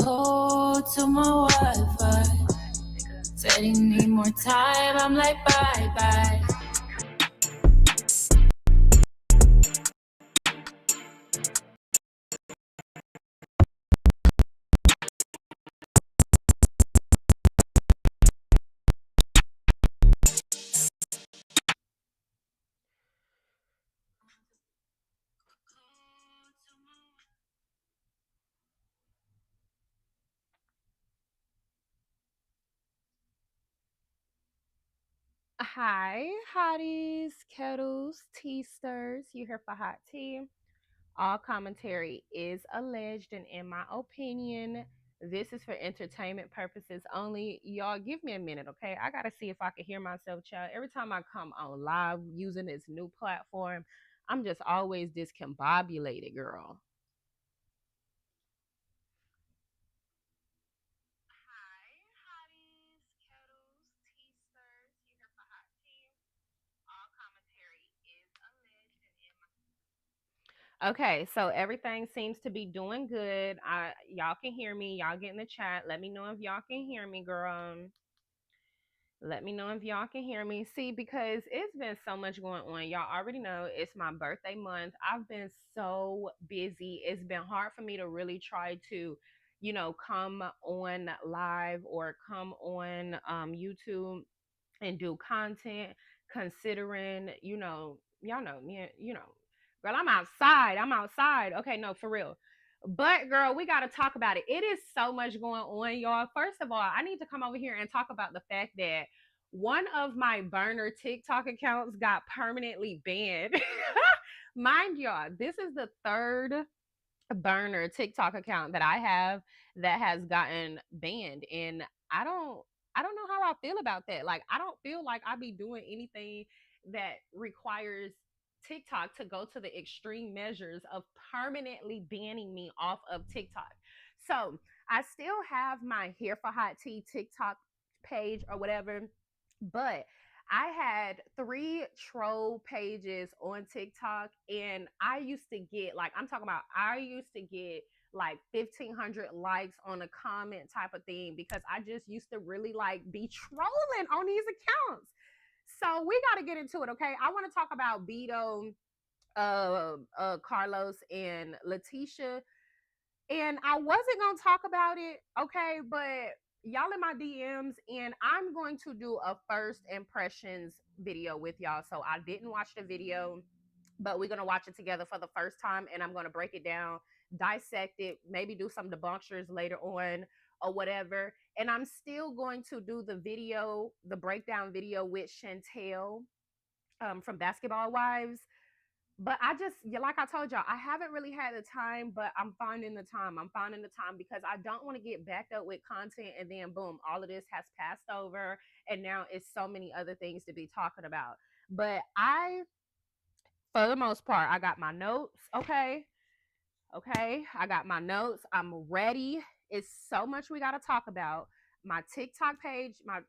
code to my Wi-Fi. Said he need more time, I'm like bye-bye. Hi, hotties, kettles, tea stirs. You here for hot tea? All commentary is alleged, and in my opinion, this is for entertainment purposes only. Y'all, give me a minute, okay? I gotta see if I can hear myself, child. Every time I come on live using this new platform, I'm just always discombobulated, girl. Hi, hotties, kettles, tea stirs. You here for hot tea? All commentary is alleged, and in my Okay, so everything seems to be doing good. Y'all can hear me. Y'all get in the chat. Let me know if y'all can hear me, girl. Let me know if y'all can hear me. See, because it's been so much going on. Y'all already know it's my birthday month. I've been so busy. It's been hard for me to really try to, come on live or come on YouTube and do content considering, y'all know me, girl, I'm outside. I'm outside. Okay, no, for real. But girl, we got to talk about it. It is so much going on, y'all. First of all, I need to come over here and talk about the fact that one of my burner TikTok accounts got permanently banned. Mind y'all, this is the third burner TikTok account that I have that has gotten banned, and I don't I don't know how I feel about that. Like, I don't feel like I be doing anything that requires TikTok to go to the extreme measures of permanently banning me off of TikTok. So I still have my Here for Hot Tea TikTok page or whatever, but I had three troll pages on TikTok, and I used to get, like, I'm talking about, I used to get like 1,500 likes on a comment type of thing because I just used to really like be trolling on these accounts. So we got to get into it, okay? I want to talk about Beto, Carlos, and Latisha, and I wasn't gonna talk about it, okay, but y'all in my DMs, and I'm going to do a first impressions video with y'all. So I didn't watch the video, but we're gonna watch it together for the first time, and I'm gonna break it down, dissect it, maybe do some debunkers later on or whatever. And I'm still going to do the video, the breakdown video with Chantel from Basketball Wives, but I just, yeah, like I told y'all, I haven't really had the time, but I'm finding the time. I'm finding the time because I don't want to get backed up with content and then boom, all of this has passed over and now it's so many other things to be talking about. But for the most part, I got my notes. Okay. Okay, I got my notes. I'm ready. It's so much we got to talk about. My TikTok page, my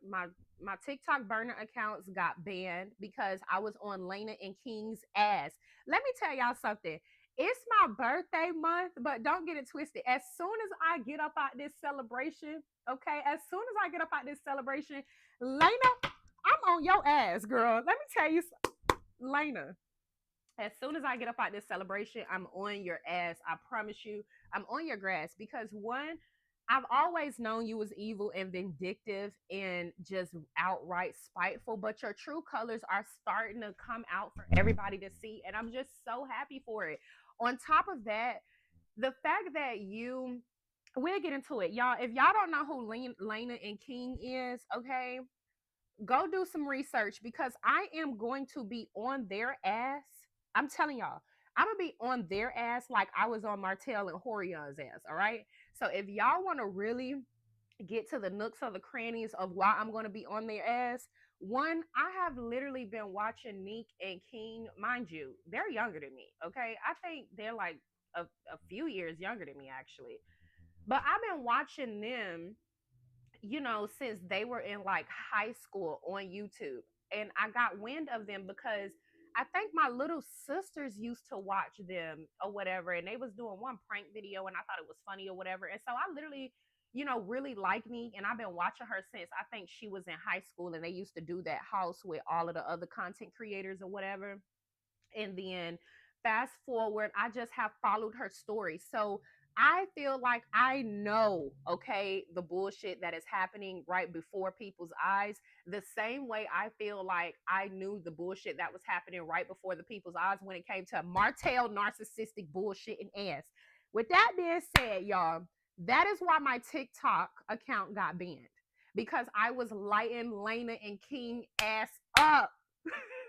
TikTok burner accounts got banned because I was on Lena and King's ass. Let me tell y'all something. It's my birthday month, but don't get it twisted. As soon as I get up out this celebration, okay, as soon as I get up out this celebration, Lena, I'm on your ass, girl. Let me tell you, Lena, as soon as I get up at this celebration, I'm on your ass. I promise you, I'm on your grass because one, I've always known you was evil and vindictive and just outright spiteful, but your true colors are starting to come out for everybody to see. And I'm just so happy for it. On top of that, the fact that we'll get into it. Y'all, if y'all don't know who Lena and King is, okay, go do some research because I am going to be on their ass. I'm telling y'all, I'm gonna be on their ass like I was on Martell and Horion's ass. All right. So if y'all want to really get to the nooks or the crannies of why I'm gonna be on their ass, one, I have literally been watching Neek and King. Mind you, they're younger than me. Okay, I think they're like a few years younger than me actually. But I've been watching them, since they were in like high school on YouTube. And I got wind of them because I think my little sisters used to watch them or whatever. And they was doing one prank video and I thought it was funny or whatever. And so I literally really like me. And I've been watching her since I think she was in high school, and they used to do that house with all of the other content creators or whatever. And then fast forward, I just have followed her story. So I feel like I know, okay, the bullshit that is happening right before people's eyes, the same way I feel like I knew the bullshit that was happening right before the people's eyes when it came to Martell narcissistic bullshit and ass. With that being said, y'all, that is why my TikTok account got banned, because I was lighting Lena and King ass up.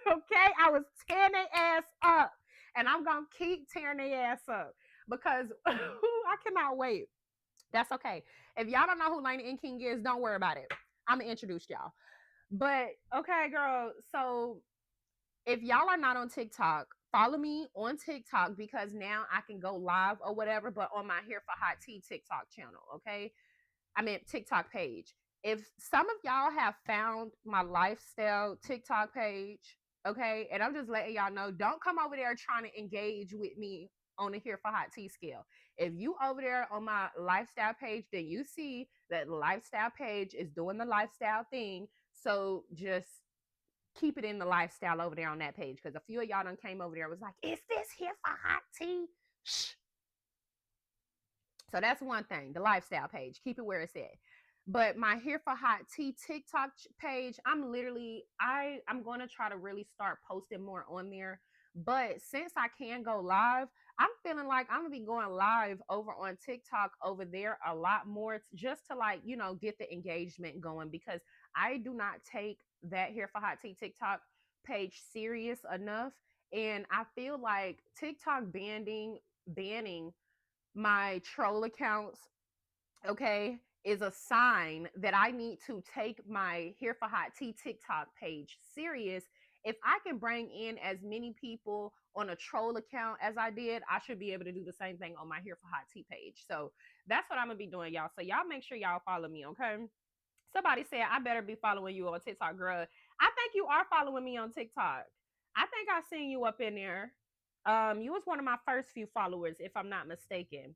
Okay, I was tearing their ass up, and I'm gonna keep tearing their ass up because I cannot wait. That's okay. If y'all don't know who Lena and King is, don't worry about it. I'm gonna introduce y'all. But okay, girl. So if y'all are not on TikTok, follow me on TikTok, because now I can go live or whatever, but on my Here for Hot Tea TikTok channel. Okay, I mean TikTok page. If some of y'all have found my lifestyle TikTok page, okay, and I'm just letting y'all know, don't come over there trying to engage with me on the Here for Hot Tea scale. If you over there on my lifestyle page, then you see that the lifestyle page is doing the lifestyle thing. So just keep it in the lifestyle over there on that page, because a few of y'all done came over there and was like, is this Here for Hot Tea? Shh. So that's one thing, the lifestyle page. Keep it where it's at. But my Here for Hot Tea TikTok page, I'm going to try to really start posting more on there. But since I can go live, I'm feeling like I'm going to be going live over on TikTok over there a lot more, just to like, get the engagement going, because I do not take that Here for Hot Tea TikTok page serious enough. And I feel like TikTok banning my troll accounts, okay, is a sign that I need to take my Here for Hot Tea TikTok page serious. If I can bring in as many people on a troll account as I did, I should be able to do the same thing on my Here for Hot Tea page. So that's what I'm gonna be doing, y'all. So y'all make sure y'all follow me, okay? Somebody said I better be following you on TikTok, girl. I think you are following me on TikTok. I think I seen you up in there. You was one of my first few followers, if I'm not mistaken.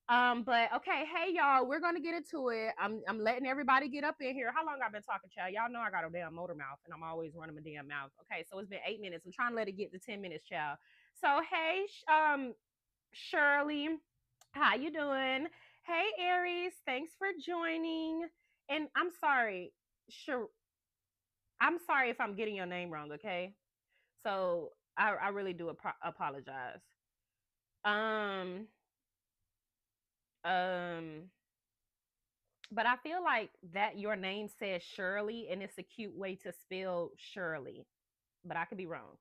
But okay, hey y'all, we're gonna get into it. I'm letting everybody get up in here. How long I've been talking, child? Y'all know I got a damn motor mouth, and I'm always running my damn mouth. Okay, so it's been 8 minutes. I'm trying to let it get to 10 minutes, child. So hey, Shirley, how you doing? Hey Aries, thanks for joining. And I'm sorry, sure, I'm sorry if I'm getting your name wrong. Okay, so I really do apologize. Um, um. But I feel like that your name says Shirley, and it's a cute way to spell Shirley, but I could be wrong.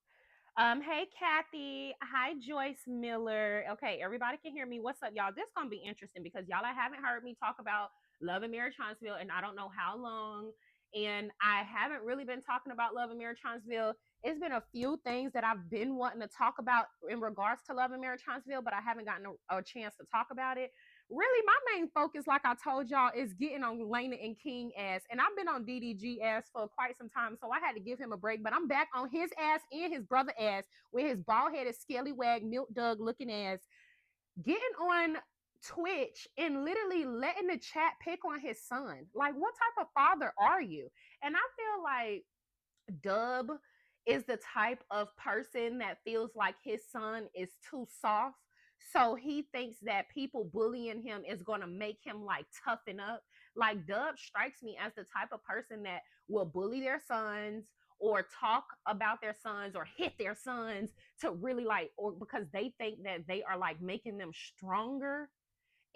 Hey Kathy, hi Joyce Miller. Okay, everybody can hear me. What's up, y'all? This gonna be interesting because y'all haven't heard me talk about Love and Marriage Huntsville, and I don't know how long. And I haven't really been talking about Love and Marriage Huntsville. It's been a few things that I've been wanting to talk about in regards to Love and Marriage Huntsville, but I haven't gotten a chance to talk about it. Really, my main focus, like I told y'all, is getting on Lena and King ass. And I've been on DDG ass for quite some time, so I had to give him a break. But I'm back on his ass and his brother ass with his bald headed, scaly wag, milk dug looking ass, getting on Twitch and literally letting the chat pick on his son. Like, what type of father are you? And I feel like Dub is the type of person that feels like his son is too soft. So he thinks that people bullying him is going to make him like toughen up. Like Dub strikes me as the type of person that will bully their sons or talk about their sons or hit their sons to really like, or because they think that they are like making them stronger.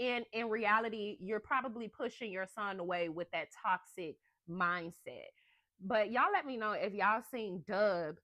And in reality, you're probably pushing your son away with that toxic mindset. But y'all let me know if y'all seen Dub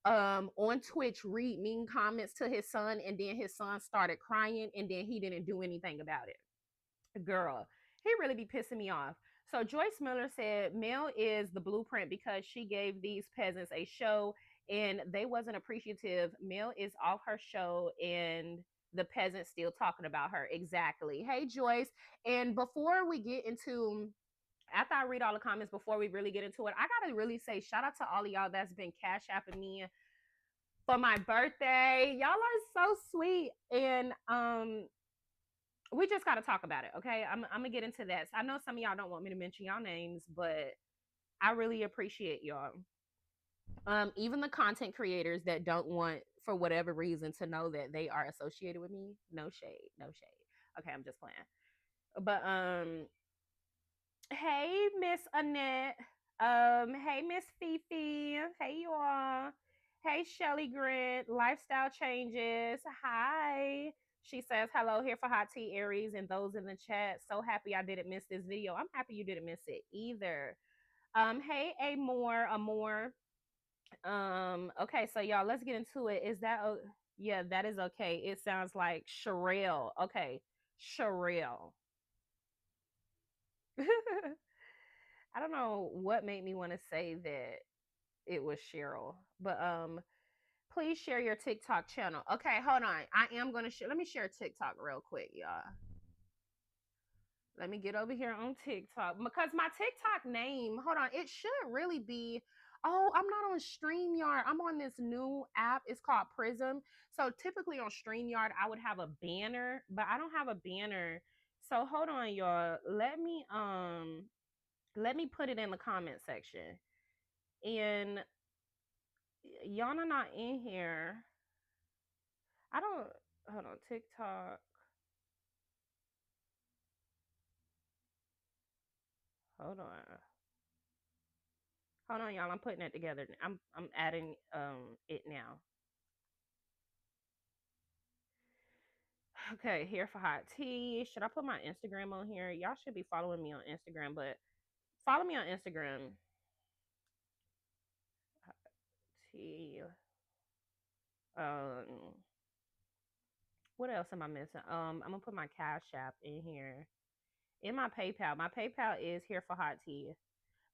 on Twitch read mean comments to his son, and then his son started crying, and then he didn't do anything about it. Girl, he really be pissing me off. So Joyce Miller said Mel is the blueprint because she gave these peasants a show and they wasn't appreciative. Mel is off her show and the peasants still talking about her. Exactly. Hey Joyce. And before we get into, after I read all the comments, before we really get into it, I gotta really say shout out to all of y'all that's been cash apping me for my birthday. Y'all are so sweet. And we just got to talk about it, okay? I'm gonna get into that. So I know some of y'all don't want me to mention y'all names, but I really appreciate y'all. Even the content creators that don't want, for whatever reason, to know that they are associated with me. No shade, no shade. Okay, I'm just playing. But hey Miss Annette. Hey Miss Fifi. Hey you all. Hey Shelly Grant. Lifestyle changes. Hi. She says hello here for Hot Tea Aries and those in the chat. So happy I didn't miss this video. I'm happy you didn't miss it either. Hey Amore. Okay, so y'all, let's get into it. Is that yeah, that is okay. It sounds like Sherelle. Okay, Sherelle. I don't know what made me want to say that it was Cheryl, but please share your TikTok channel. Okay, hold on. I am gonna share. Let me share TikTok real quick, y'all. Let me get over here on TikTok because my TikTok name, hold on, it should really be. Oh, I'm not on StreamYard. I'm on this new app. It's called Prism. So typically on StreamYard, I would have a banner, but I don't have a banner. So hold on, y'all. Let me put it in the comment section. And y'all are not in here. I don't hold on, TikTok. Hold on. Hold on, y'all. I'm putting it together. I'm adding it now. Okay, here for hot tea. Should I put my Instagram on here? Y'all should be following me on Instagram, but follow me on Instagram. Hot tea. Um, what else am I missing? I'm gonna put my Cash App in here. In my PayPal. My PayPal is here for hot tea.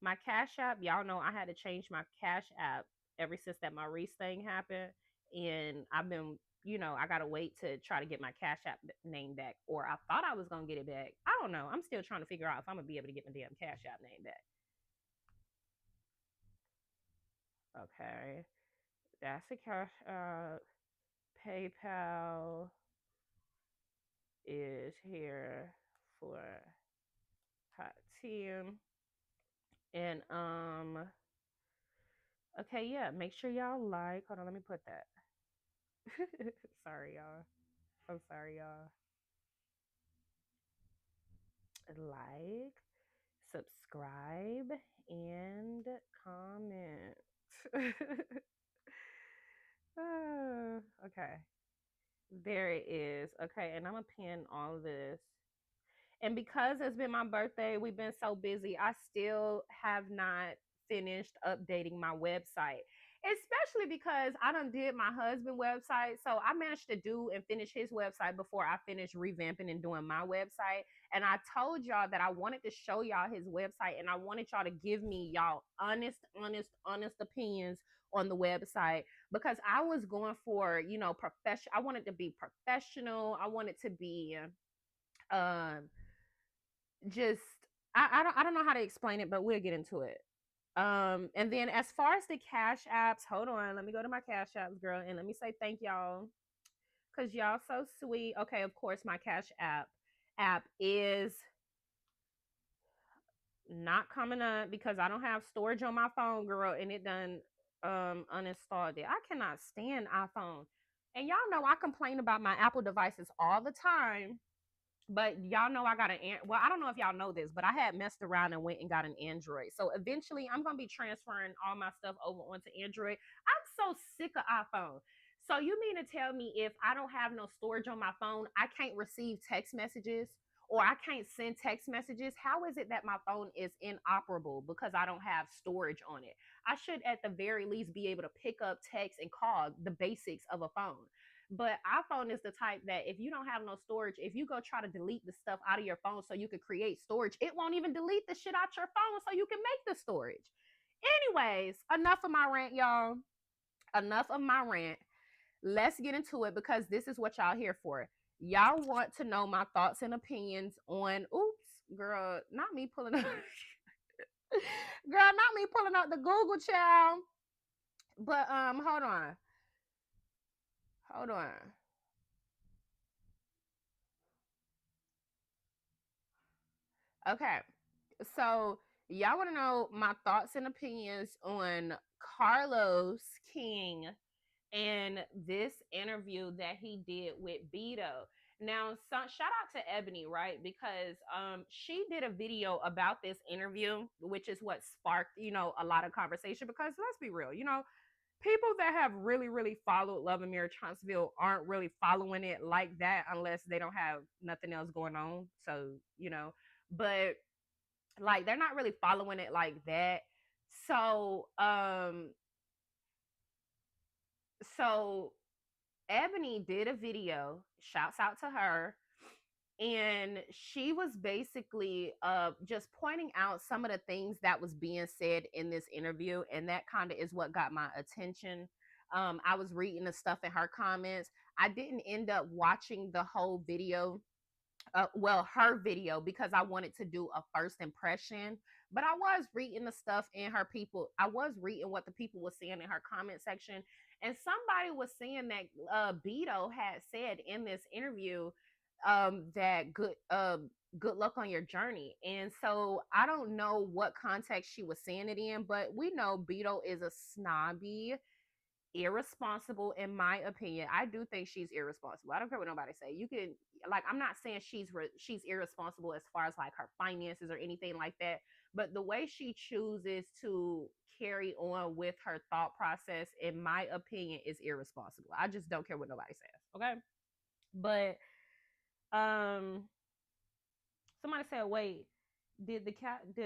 My Cash App, y'all know I had to change my Cash App ever since that Maurice thing happened, and I've been, I gotta wait to try to get my Cash App name back, or I thought I was gonna get it back. I don't know. I'm still trying to figure out if I'm gonna be able to get my damn Cash App name back. Okay, that's a Cash App. PayPal is here for hot tea, and okay, yeah. Make sure y'all like. Hold on, let me put that. Sorry, y'all. I'm sorry, y'all. Like, subscribe, and comment. Okay. There it is. Okay, and I'm gonna pin all of this. And because it's been my birthday, we've been so busy. I still have not finished updating my website. Especially because I done did my husband website. So I managed to do and finish his website before I finished revamping and doing my website. And I told y'all that I wanted to show y'all his website and I wanted y'all to give me y'all honest opinions on the website because I was going for, professional. I wanted to be professional. I wanted to be um just I don't know how to explain it, but we'll get into it. And then as far as the cash apps, hold on, let me go to my cash apps, girl, and let me say thank y'all because y'all so sweet. Okay, of course my cash app is not coming up because I don't have storage on my phone, girl, and it done uninstalled it. I cannot stand iPhone. And y'all know I complain about my Apple devices all the time. But y'all know I got well, I don't know if y'all know this, but I had messed around and went and got an Android. So eventually I'm gonna be transferring all my stuff over onto Android. I'm so sick of iPhone. So you mean to tell me if I don't have no storage on my phone, I can't receive text messages or I can't send text messages? How is it that my phone is inoperable because I don't have storage on it? I should at the very least be able to pick up text and call, the basics of a phone. But iPhone is the type that if you don't have no storage, if you go try to delete the stuff out of your phone so you could create storage, it won't even delete the shit out your phone so you can make the storage. Anyways, enough of my rant, y'all. Enough of my rant. Let's get into it because this is what y'all here for. Y'all want to know my thoughts and opinions on, oops, girl, not me pulling up. Girl, not me pulling up the Google, child. But hold on. Hold on. Okay. So y'all want to know my thoughts and opinions on Carlos King and this interview that he did with Beto. Now, shout out to Ebony, right? Because she did a video about this interview, which is what sparked, a lot of conversation. Because let's be real, people that have really, really followed Love and Mirror Huntsville aren't really following it like that unless they don't have nothing else going on. So, but like they're not really following it like that. So, so Ebony did a video, shouts out to her, and she was basically just pointing out some of the things that was being said in this interview, and that kind of is what got my attention. I was reading the stuff in her comments. I didn't end up watching the whole video, her video, because I wanted to do a first impression. But I was reading the stuff in her people. I was reading what the people were saying in her comment section, and somebody was saying that Beto had said in this interview that good luck on your journey. And so I don't know what context she was saying it in, but we know Beto is a snobby, irresponsible, in my opinion. I do think she's irresponsible. I don't care what nobody say. You can, like, I'm not saying she's irresponsible as far as like her finances or anything like that, but the way she chooses to carry on with her thought process, in my opinion, is irresponsible. I just don't care what nobody says. Okay. But somebody said, wait, did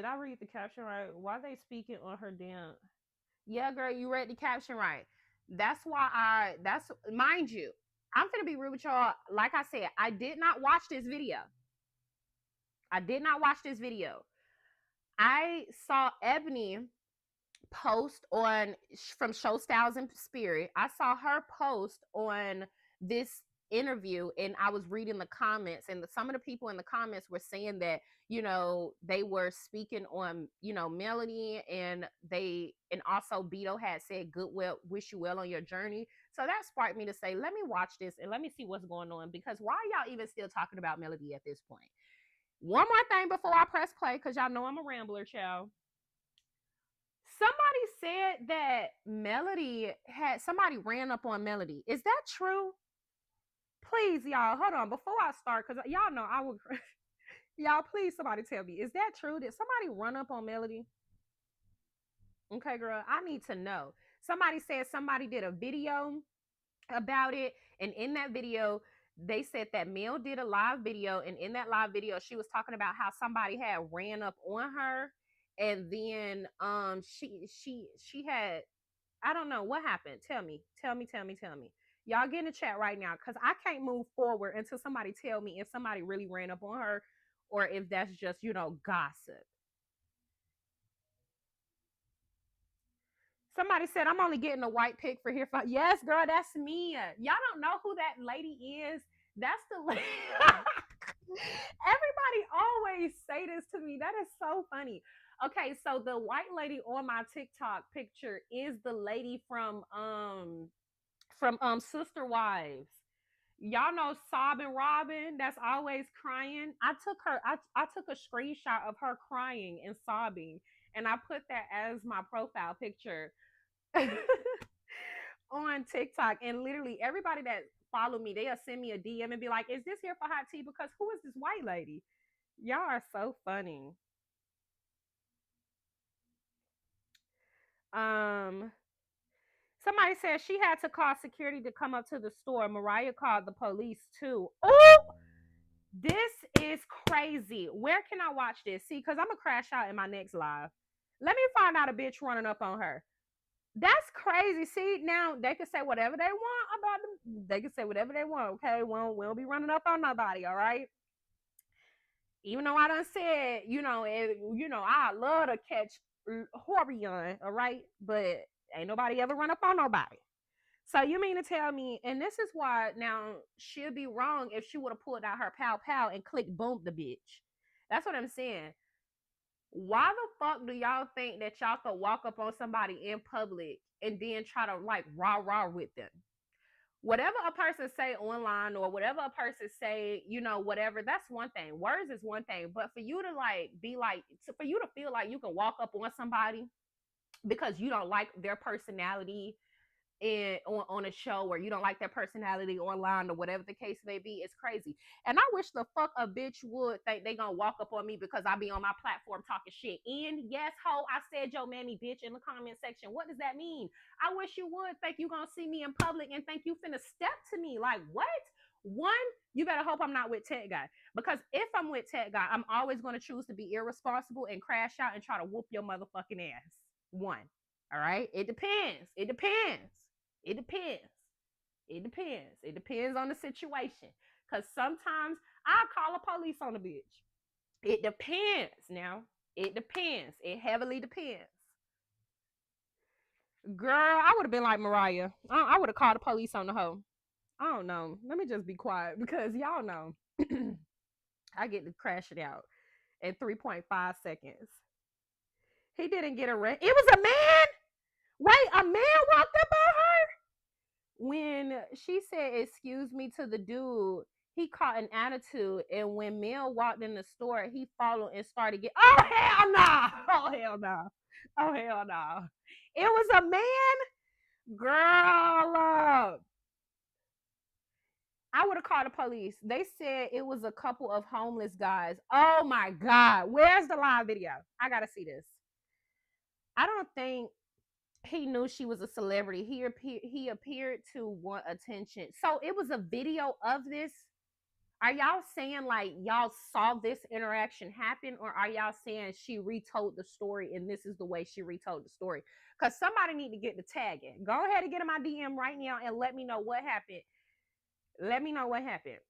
I read the caption right? Why are they speaking on her damn? Yeah, girl, you read the caption right. That's why that's, mind you, I'm gonna be real with y'all. Like I said, I did not watch this video. I did not watch this video. I saw Ebony post on from Show Styles and Spirit. I saw her post on this interview, and I was reading the comments, and some of the people in the comments were saying that, they were speaking on, Melody, and also Beto had said wish you well on your journey. So that sparked me to say, let me watch this and let me see what's going on, because why are y'all even still talking about Melody at this point? One more thing before I press play, because y'all know I'm a rambler, child. Somebody said that somebody ran up on Melody. Is that true? Please, y'all, hold on. Before I start, because y'all know I would, y'all, please, somebody tell me, is that true? Did somebody run up on Melody? Okay, girl, I need to know. Somebody said somebody did a video about it, and in that video, they said that Mel did a live video, and in that live video, she was talking about how somebody had ran up on her, and then she had, I don't know what happened. Tell me. Y'all get in the chat right now, because I can't move forward until somebody tell me if somebody really ran up on her or if that's just, gossip. Somebody said, I'm only getting a white pick for here. Yes, girl, that's me. Y'all don't know who that lady is. That's the lady. Everybody always say this to me. That is so funny. Okay, so the white lady on my TikTok picture is the lady from Sister Wives. Y'all know Sobbing Robin, that's always crying. I took a screenshot of her crying and sobbing, and I put that as my profile picture on TikTok. And literally everybody that follow me, they'll send me a DM and be like, is this here for hot tea? Because who is this white lady? Y'all are so funny. Somebody said she had to call security to come up to the store. Mariah called the police too. Oh, this is crazy. Where can I watch this? See, because I'm going to crash out in my next live. Let me find out a bitch running up on her. That's crazy. See, now they can say whatever they want about them. They can say whatever they want, okay? We'll be running up on nobody, all right? Even though I done said, I love to catch Arionne, all right? But ain't nobody ever run up on nobody. So you mean to tell me, and this is why now she'll be wrong if she would have pulled out her pow pow and clicked boom the bitch. That's what I'm saying. Why the fuck do y'all think that y'all could walk up on somebody in public and then try to like rah rah with them? Whatever a person say online or whatever a person say, whatever, that's one thing. Words is one thing. But for you to like be like, for you to feel like you can walk up on somebody because you don't like their personality on a show, or you don't like their personality online, or whatever the case may be, it's crazy. And I wish the fuck a bitch would think they gonna walk up on me because I be on my platform talking shit. And yes, ho, I said yo mammy bitch in the comment section. What does that mean? I wish you would think you gonna see me in public and think you finna step to me. Like what? One, you better hope I'm not with Ted Guy. Because if I'm with Ted Guy, I'm always gonna choose to be irresponsible and crash out and try to whoop your motherfucking ass. One. All right? It depends. It depends. It depends. It depends. It depends on the situation. Because sometimes I call the police on the bitch. It depends now. It depends. It heavily depends. Girl, I would have been like Mariah. I would have called the police on the hoe. I don't know. Let me just be quiet because y'all know I get to crash it out in 3.5 seconds. He didn't get arrested. It was a man. Wait, a man walked up on her? When she said excuse me to the dude, he caught an attitude, and when Mel walked in the store, he followed and started getting, oh hell no, oh hell no, oh hell no, it was a man. Girl, I would have called the police. They said it was a couple of homeless guys. Oh my god, where's the live video? I gotta see this. I don't think he knew she was a celebrity. He appeared to want attention. So it was a video of this. Are y'all saying like y'all saw this interaction happen, or are y'all saying she retold the story and this is the way she retold the story? Because somebody need to get the tagging. Go ahead and get in my DM right now and let me know what happened. Let me know what happened.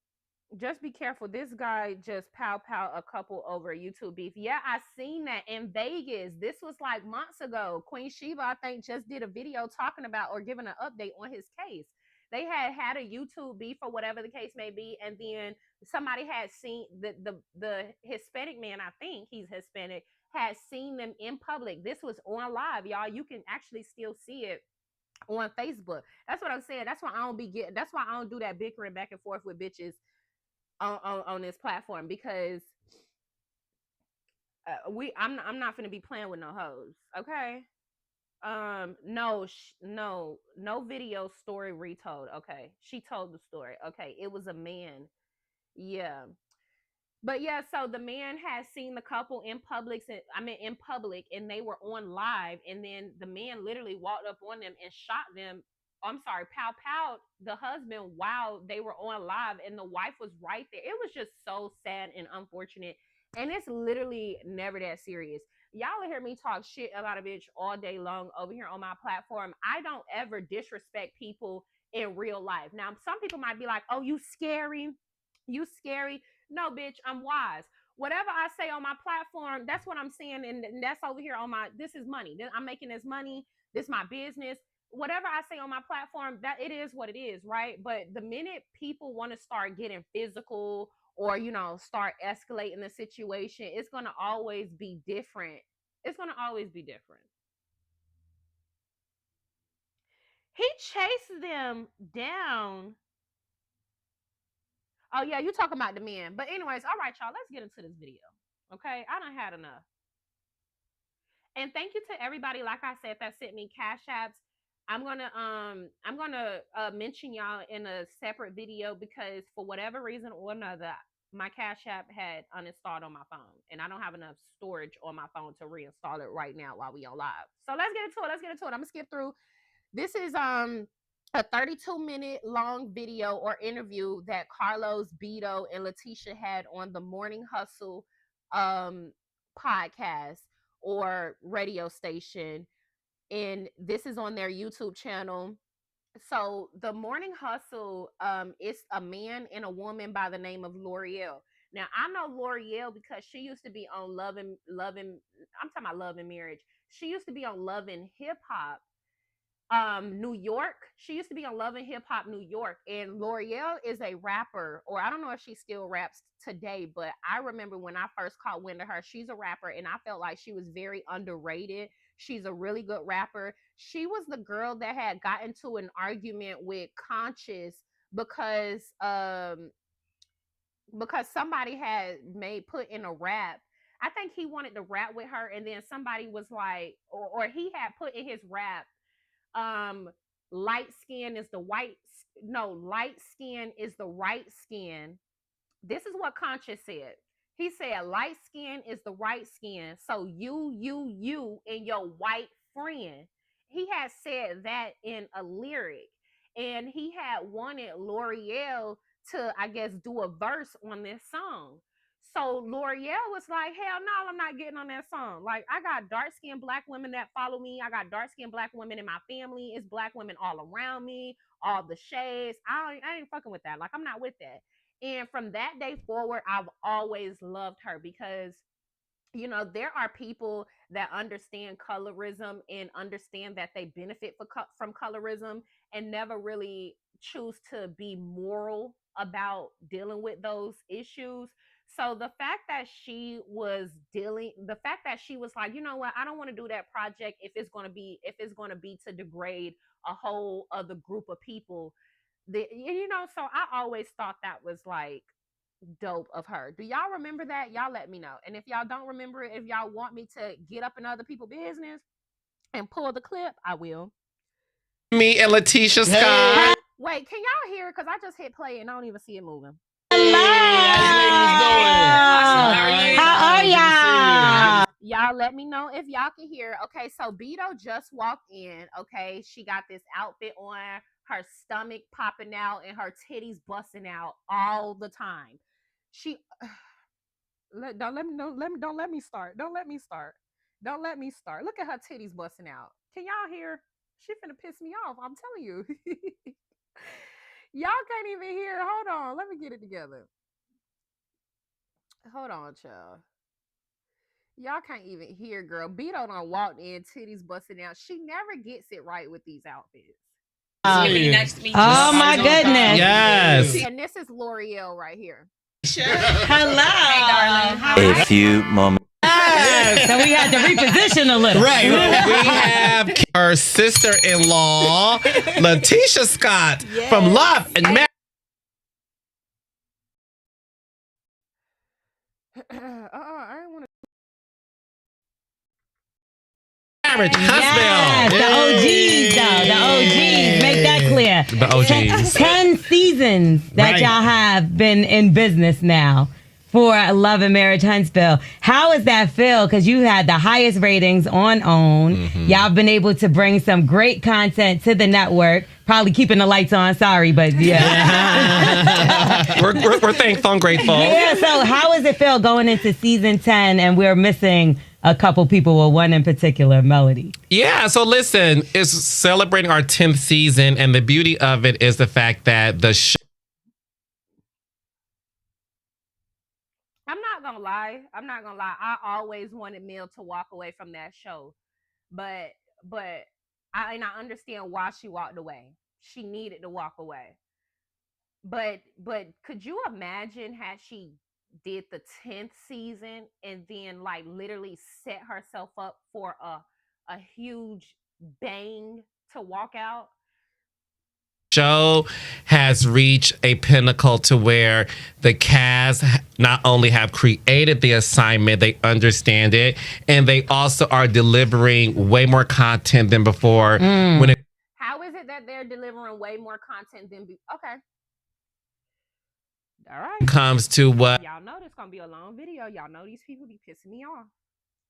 Just be careful. This guy just pow a couple over YouTube beef. Yeah, I seen that in Vegas. This was like months ago. Queen Sheba, I think, just did a video talking about or giving an update on his case. They had a YouTube beef or whatever the case may be, and then somebody had seen the Hispanic man. I think he's Hispanic. Had seen them in public. This was on live, y'all. You can actually still see it on Facebook. That's what I'm saying. That's why I don't be getting. That's why I don't do that bickering back and forth with bitches on this platform, because I'm not gonna be playing with no hoes, okay? No video story retold. Okay, she told the story. Okay, it was a man. Yeah, but yeah, so the man had seen the couple in public. In public, and they were on live, and then the man literally walked up on them and shot them. I'm sorry, pow the husband while they were on live, and the wife was right there. It was just so sad and unfortunate, and it's literally never that serious. Y'all will hear me talk shit about a bitch all day long over here on my platform. I don't ever disrespect people in real life. Now, some people might be like, "Oh, you scary, you scary." No, bitch, I'm wise. Whatever I say on my platform, that's what I'm saying, and that's over here on my. This is money. I'm making this money. This is my business. Whatever I say on my platform, that it is what it is, right? But the minute people want to start getting physical or start escalating the situation, it's gonna always be different. It's gonna always be different. He chased them down. Oh yeah, you talking about the men. But anyways, all right, y'all, let's get into this video. Okay, I done had enough. And thank you to everybody, like I said, that sent me cash apps. I'm gonna mention y'all in a separate video, because for whatever reason or another, my cash app had uninstalled on my phone, and I don't have enough storage on my phone to reinstall it right now while we on live. So let's get into it. I'm gonna skip through. This is a 32-minute long video or interview that Carlos, Beto, and Latisha had on the Morning Hustle podcast or radio station, and this is on their YouTube channel. So the Morning Hustle is a man and a woman by the name of L'Oreal. Now I know L'Oreal because she used to be on Loving. I'm talking about Love and Marriage. She used to be on Love and Hip Hop New York. She used to be on Love and Hip Hop New York, and L'Oreal is a rapper, or I don't know if she still raps today, but I remember when I first caught wind of her, she's a rapper, and I felt like she was very underrated. She's a really good rapper. She was the girl that had got into an argument with Conscious because somebody had put in a rap. I think he wanted to rap with her, and then somebody was like, or he had put in his rap, light skin is the white, no, light skin is the right skin. This is what Conscious said. He said, light skin is the right skin. So you, and your white friend. He had said that in a lyric. And he had wanted L'Oreal to, I guess, do a verse on this song. So L'Oreal was like, hell no, I'm not getting on that song. Like, I got dark skinned black women that follow me. I got dark skinned black women in my family. It's black women all around me, all the shades. I ain't fucking with that. Like, I'm not with that. And from that day forward, I've always loved her because, you know, there are people that understand colorism and understand that they benefit from colorism and never really choose to be moral about dealing with those issues. So the fact that she was like, you know what, I don't want to do that project if it's going to be to degrade a whole other group of people. So I always thought that was like dope of her. Do y'all remember that? Y'all let me know. And if y'all don't remember it, if y'all want me to get up in other people's business and pull the clip, I will. Me and Latisha Scott. Wait, can y'all hear it? Because I just hit play and I don't even see it moving. How are y'all? Y'all let me know if y'all can hear. Okay, so Beto just walked in. Okay, she got this outfit on, her stomach popping out and her titties busting out all the time. She don't let me start. Don't let me start. Look at her titties busting out. Can y'all hear? She finna piss me off. I'm telling you. Y'all can't even hear. Hold on. Let me get it together. Hold on, child. Y'all can't even hear, girl. Beto done walked in, titties busting out. She never gets it right with these outfits. Oh my goodness. Yes. And this is L'Oreal right here. Hello. Hey, darling. A few moments. So we had to reposition a little. Right. We have her sister-in-law, Latisha Scott, from Love and Marriage. I don't want to. Yes, the OGs, make that clear. The OGs. 10 seasons that y'all have been in business now for Love and Marriage Huntsville. How does that feel? Because you had the highest ratings on OWN. Mm-hmm. Y'all been able to bring some great content to the network. Probably keeping the lights on. Sorry, but yeah. we're thankful and grateful. Yeah, so how does it feel going into season 10 and we're missing a couple people, well, one in particular, Melody? Yeah, so listen, it's celebrating our 10th season, and the beauty of it is the fact that the show. I'm not gonna lie. I always wanted Mel to walk away from that show, but I understand why she walked away. She needed to walk away. But could you imagine had she did the 10th season and then like literally set herself up for a huge bang to walk out? Show has reached a pinnacle to where the cast not only have created the assignment, they understand it, and they also are delivering way more content than before. How is it that they're delivering way more content than okay? All right. Comes to what y'all know, this gonna be a long video. Y'all know these people be pissing me off.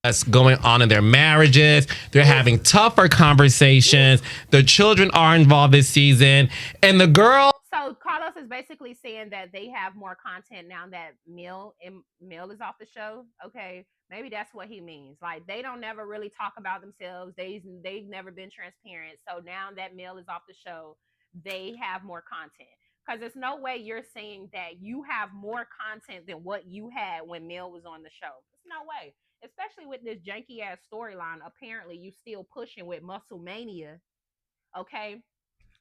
What's going on in their marriages. They're having tougher conversations. The children are involved this season, and the girl. So Carlos is basically saying that they have more content now that Mel is off the show. Okay, maybe that's what he means. Like they don't never really talk about themselves. They've never been transparent. So now that Mel is off the show, they have more content. Because there's no way you're saying that you have more content than what you had when Mel was on the show. There's no way. Especially with this janky ass storyline. Apparently, you still pushing with Muscle Mania, okay,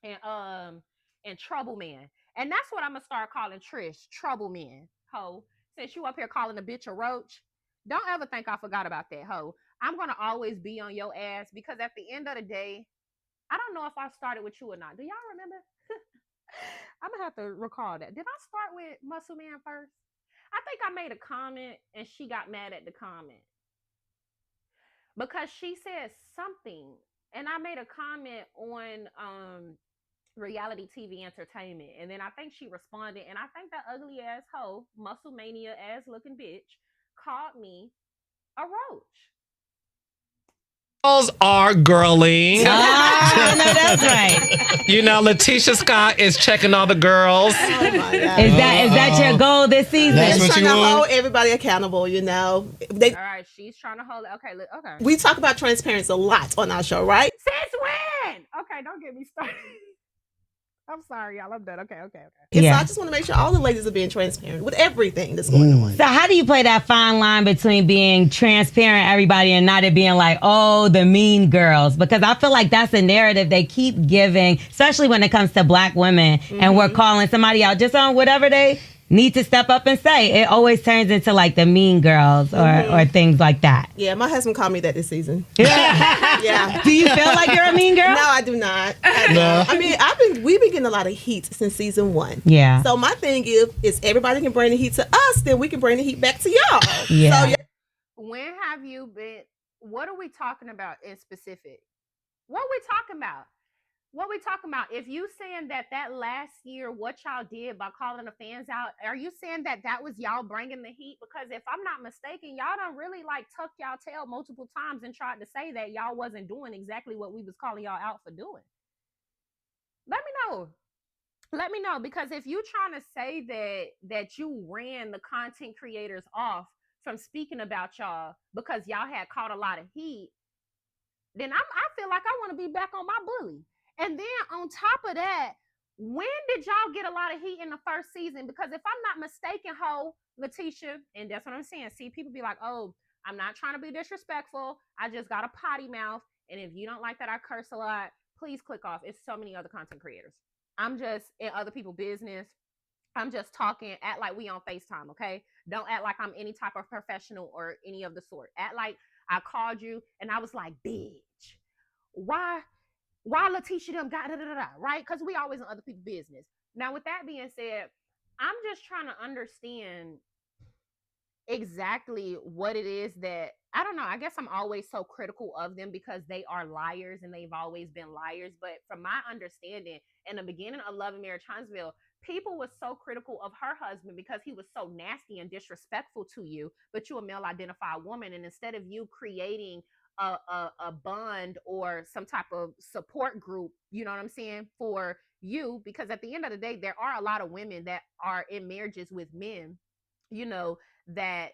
and Trouble Man, and that's what I'm gonna start calling Trish, Trouble Man, ho. Since you up here calling a bitch a roach, don't ever think I forgot about that, ho. I'm gonna always be on your ass because at the end of the day, I don't know if I started with you or not. Do y'all remember? I'm gonna have to recall that. Did I start with Muscle Man first? I think I made a comment and she got mad at the comment because she said something, and I made a comment on reality TV entertainment, and then I think she responded, and I think that ugly ass hoe, muscle mania ass looking bitch, called me a roach. Girls are girling. Oh, no, that's right. You know, Latisha Scott is checking all the girls. Oh my God. Is that your goal this season? That's what trying you to want? hold everybody accountable, you know. All right, she's trying to hold it. Okay, look, okay. We talk about transparency a lot on our show, right? Since when? Okay, don't get me started. I'm sorry, y'all. I'm done. Okay. And Yeah. so I just want to make sure all the ladies are being transparent with everything that's going on. So how do you play that fine line between being transparent to everybody and not it being like, oh, the mean girls? Because I feel like that's a narrative they keep giving, especially when it comes to black women, and we're calling somebody out just on whatever they need to step up and say. It always turns into like the mean girls or things like that. Yeah, my husband called me that this season. Yeah. Yeah. Do you feel like you're a mean girl? No, I do not. No. I mean, we've been getting a lot of heat since season 1. Yeah. So my thing is everybody can bring the heat to us, then we can bring the heat back to y'all. Yeah. So When have you been? What are we talking about in specific? What are we talking about? What we talking about? If you saying that last year, what y'all did by calling the fans out, are you saying that was y'all bringing the heat? Because if I'm not mistaken, y'all done really like tuck y'all tail multiple times and tried to say that y'all wasn't doing exactly what we was calling y'all out for doing. Let me know, because if you trying to say that you ran the content creators off from speaking about y'all because y'all had caught a lot of heat, then I feel like I want to be back on my bully. And then on top of that, when did y'all get a lot of heat in the first season? Because if I'm not mistaken, Latisha, and that's what I'm saying. See, people be like, oh, I'm not trying to be disrespectful. I just got a potty mouth. And if you don't like that I curse a lot, please click off. It's so many other content creators. I'm just in other people's business. I'm just talking, act like we on FaceTime, okay? Don't act like I'm any type of professional or any of the sort. Act like I called you and I was like, bitch, why Latisha them got right? Because we always in other people's business. Now, with that being said, I'm just trying to understand exactly what it is that, I don't know, I guess I'm always so critical of them because they are liars and they've always been liars. But from my understanding, in the beginning of Love and Marriage Huntsville, people was so critical of her husband because he was so nasty and disrespectful to you, but you a male identified woman, and instead of you creating a bond or some type of support group, you know what I'm saying, for you, because at the end of the day, there are a lot of women that are in marriages with men, you know, that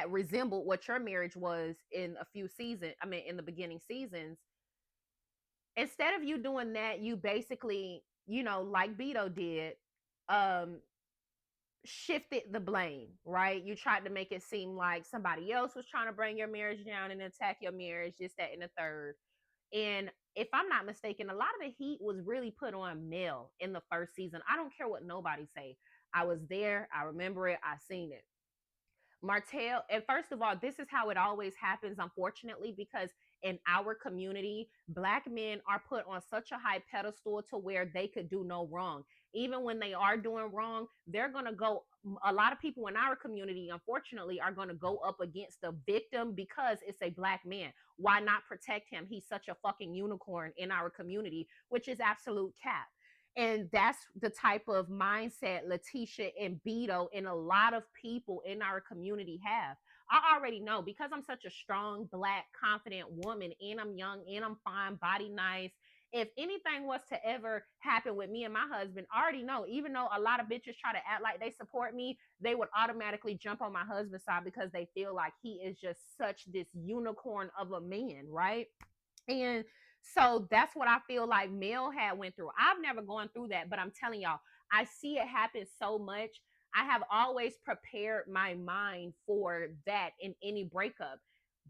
resembled what your marriage was in a few seasons, I mean in the beginning seasons. Instead of you doing that, you basically, you know, like Beto did, shifted the blame, right? You tried to make it seem like somebody else was trying to bring your marriage down and attack your marriage, this, that, and the third. And if I'm not mistaken, a lot of the heat was really put on Mel in the first season. I don't care what nobody say. I was there. I remember it. I seen it. Martell, and first of all, this is how it always happens, unfortunately, because in our community, Black men are put on such a high pedestal to where they could do no wrong. Even when they are doing wrong, they're going to go, a lot of people in our community, unfortunately, are going to go up against the victim because it's a Black man. Why not protect him? He's such a fucking unicorn in our community, which is absolute cap. And that's the type of mindset Latisha and Beto and a lot of people in our community have. I already know because I'm such a strong, Black, confident woman, and I'm young, and I'm fine, body nice. If anything was to ever happen with me and my husband, I already know, even though a lot of bitches try to act like they support me, they would automatically jump on my husband's side because they feel like he is just such this unicorn of a man, right? And so that's what I feel like Mel had went through. I've never gone through that, but I'm telling y'all, I see it happen so much. I have always prepared my mind for that in any breakup.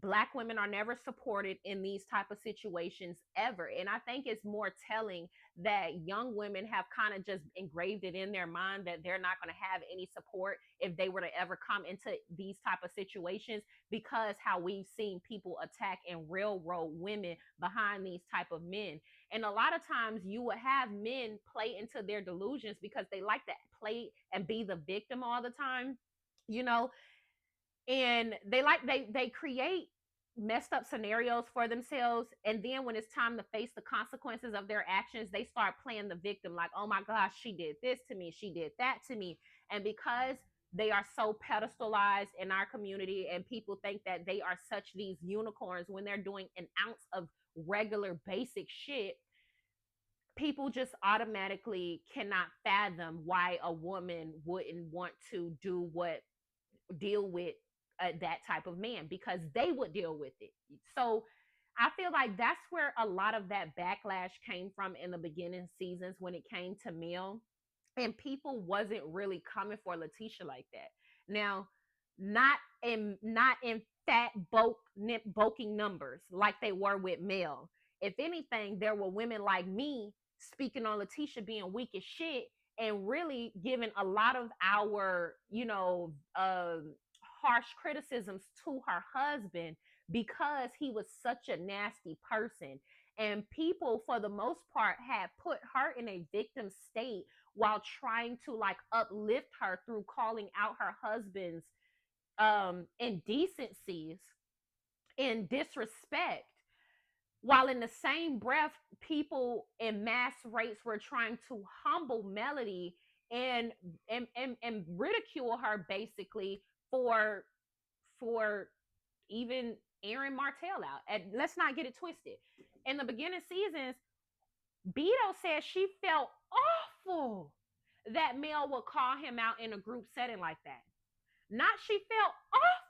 Black women are never supported in these type of situations ever. And I think it's more telling that young women have kind of just engraved it in their mind that they're not going to have any support if they were to ever come into these type of situations, because how we've seen people attack and railroad women behind these type of men. And a lot of times you would have men play into their delusions because they like to play and be the victim all the time, you know, and they create messed up scenarios for themselves, and then when it's time to face the consequences of their actions, they start playing the victim, like, oh my gosh, she did this to me, she did that to me. And because they are so pedestalized in our community and people think that they are such these unicorns when they're doing an ounce of regular basic shit, people just automatically cannot fathom why a woman wouldn't want to deal with that type of man, because they would deal with it. So I feel like that's where a lot of that backlash came from in the beginning seasons when it came to Mel, and people wasn't really coming for Latisha like that. Now, not in fat bulking numbers like they were with Mel. If anything, there were women like me speaking on Latisha being weak as shit and really giving a lot of our, harsh criticisms to her husband because he was such a nasty person. And people, for the most part, had put her in a victim state while trying to like uplift her through calling out her husband's indecencies and disrespect, while in the same breath people in mass rates were trying to humble Melody and ridicule her basically for even airing Martell out. And let's not get it twisted. In the beginning seasons, Beto said she felt awful that Mel would call him out in a group setting like that. Not she felt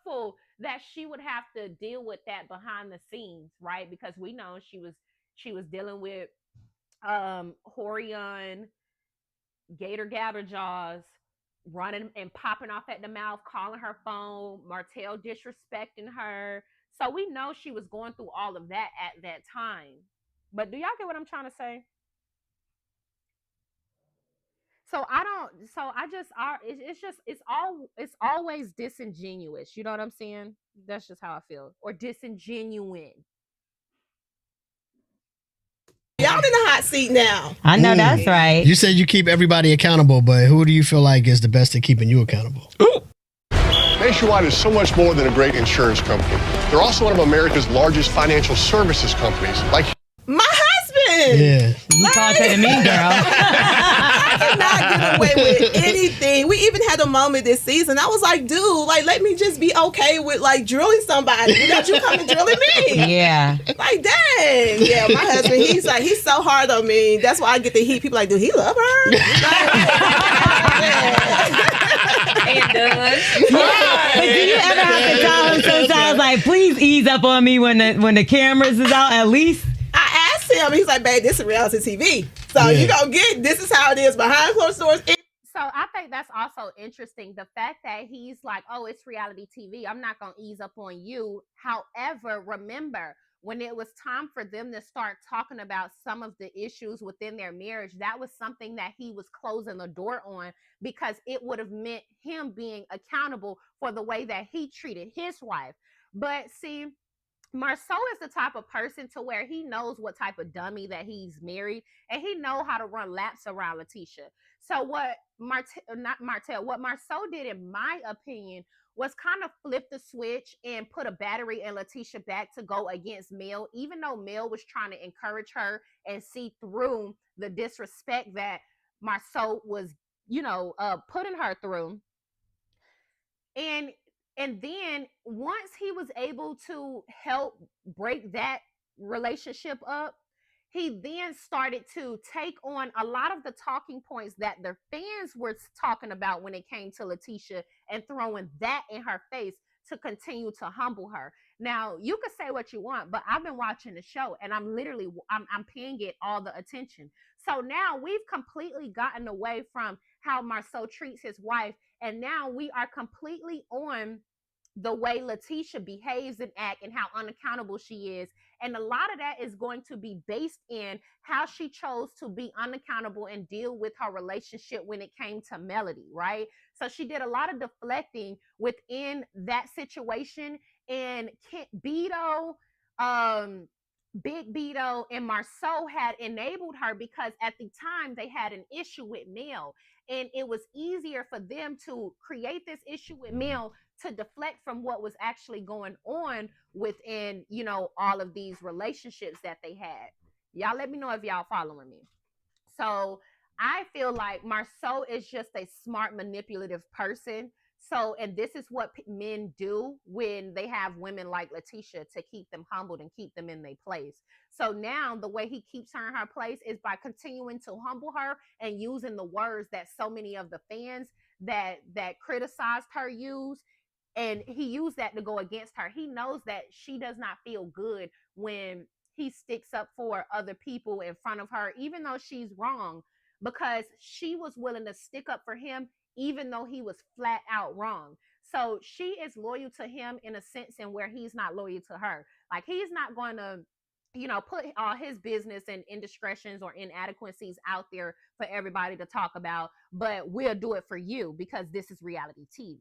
awful that she would have to deal with that behind the scenes, right? Because we know she was dealing with Arionne, Gator Gabberjaws, running and popping off at the mouth, calling her phone, Martell disrespecting her. So we know she was going through all of that at that time. But do y'all get what I'm trying to say? It's always disingenuous. You know what I'm saying? That's just how I feel. Or disingenuine. Y'all in the hot seat now. I know that's right. You said you keep everybody accountable, but who do you feel like is the best at keeping you accountable? Nationwide is so much more than a great insurance company. They're also one of America's largest financial services companies. Like my husband. Yeah. You called her the mean girl. I cannot get away with anything. We even had a moment this season. I was like, dude, like, let me just be okay with like drilling somebody without you coming drilling me. Yeah. Like, dang. Yeah, my husband, he's so hard on me. That's why I get the heat. People like, do he love her? Ain't done. But do you ever have to tell him sometimes, like, please ease up on me when the cameras is out at least? I asked him, he's like, babe, this is reality TV. So you gonna get, this is how it is behind closed doors. So I think that's also interesting. The fact that he's like, oh, it's reality TV. I'm not going to ease up on you. However, remember, when it was time for them to start talking about some of the issues within their marriage, that was something that he was closing the door on, because it would have meant him being accountable for the way that he treated his wife. But see, Marceau is the type of person to where he knows what type of dummy that he's married, and he know how to run laps around Latisha. So what what Marceau did, in my opinion, was kind of flip the switch and put a battery in Latisha back to go against Mel, even though Mel was trying to encourage her and see through the disrespect that Marceau was, putting her through. And then once he was able to help break that relationship up, he then started to take on a lot of the talking points that the fans were talking about when it came to Latisha, and throwing that in her face to continue to humble her. Now, you could say what you want, but I've been watching the show, and I'm paying it all the attention. So now we've completely gotten away from how Marceau treats his wife, and now we are completely on the way Latisha behaves and acts and how unaccountable she is. And a lot of that is going to be based in how she chose to be unaccountable and deal with her relationship when it came to Melody, right? So she did a lot of deflecting within that situation. And Beto, Big Beto and Marceau had enabled her because at the time they had an issue with Mel. And it was easier for them to create this issue with Mel to deflect from what was actually going on within, you know, all of these relationships that they had. Y'all let me know if y'all following me. So I feel like Marceau is just a smart, manipulative person. So, and this is what men do when they have women like Latisha to keep them humbled and keep them in their place. So now the way he keeps her in her place is by continuing to humble her and using the words that so many of the fans that criticized her use. And he used that to go against her. He knows that she does not feel good when he sticks up for other people in front of her, even though she's wrong, because she was willing to stick up for him even though he was flat out wrong. So she is loyal to him in a sense in where he's not loyal to her. Like, he's not going to, you know, put all his business and indiscretions or inadequacies out there for everybody to talk about, but we'll do it for you because this is reality TV.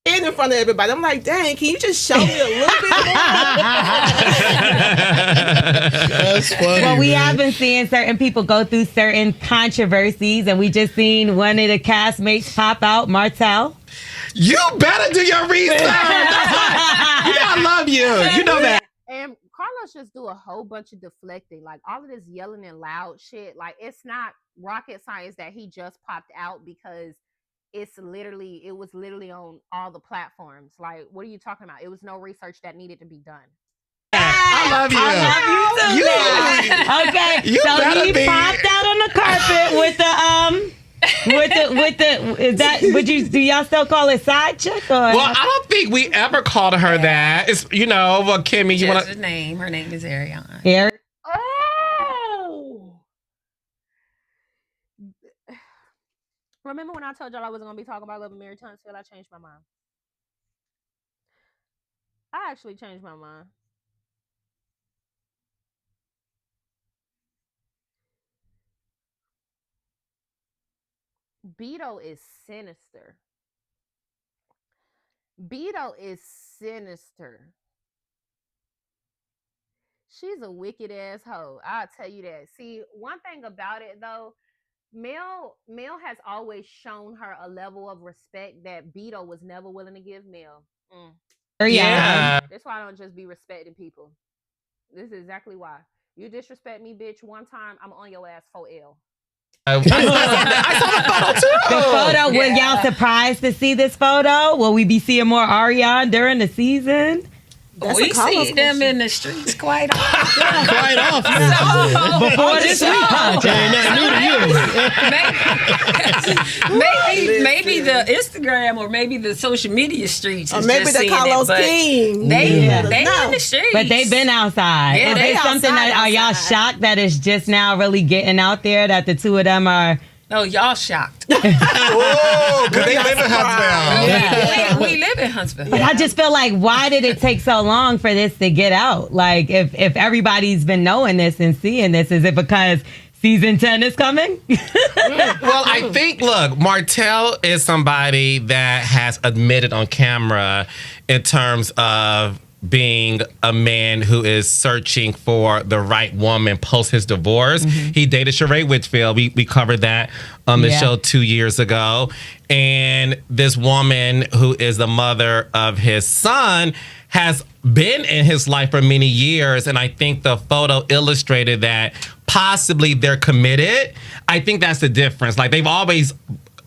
And in front of everybody, I'm like, dang, can you just show me a little bit more? That's funny. Well, we have been seeing certain people go through certain controversies, and we just seen one of the castmates pop out, Martell. You better do your research. You know I love you. You know that. And Carlos just do a whole bunch of deflecting, like all of this yelling and loud shit. Like, it's not rocket science that he just popped out because it was literally on all the platforms. Like, what are you talking about? It was no research that needed to be done. I love you. I love you too. Okay, so he popped out on the carpet with the do y'all still call it side chick? Or? Well, I don't think we ever called her that. It's, you know, well, Kimmie, you want to name? Her name is Arionne. Oh. Remember when I told y'all I wasn't going to be talking about Love and Marriage Huntsville? I changed my mind. I actually changed my mind. Beto is sinister. Beto is sinister. She's a wicked ass hoe. I'll tell you that. See, one thing about it though, Mel has always shown her a level of respect that Beto was never willing to give Mel. Yeah. That's why I don't just be respecting people. This is exactly why. You disrespect me, bitch, one time, I'm on your ass 4L. I saw the photo too. The photo, were y'all surprised to see this photo? Will we be seeing more Arionne during the season? We see them in the streets quite often. Quite often. Before this week. Maybe the Instagram or maybe the social media streets. Or maybe the Carlos King. They in the streets. But they've been outside. Yeah, Is they there something that are y'all shocked that it's just now really getting out there that the two of them are? Oh, y'all shocked. Oh, because they live in Huntsville. Yeah, we live in Huntsville. But I just feel like, why did it take so long for this to get out? Like, if everybody's been knowing this and seeing this, is it because season 10 is coming? Well, I think, look, Martell is somebody that has admitted on camera in terms of being a man who is searching for the right woman post his divorce. Mm-hmm. He dated Shari Whitfield. We covered that on the show 2 years ago. And this woman who is the mother of his son has been in his life for many years. And I think the photo illustrated that possibly they're committed. I think that's the difference. Like, they've always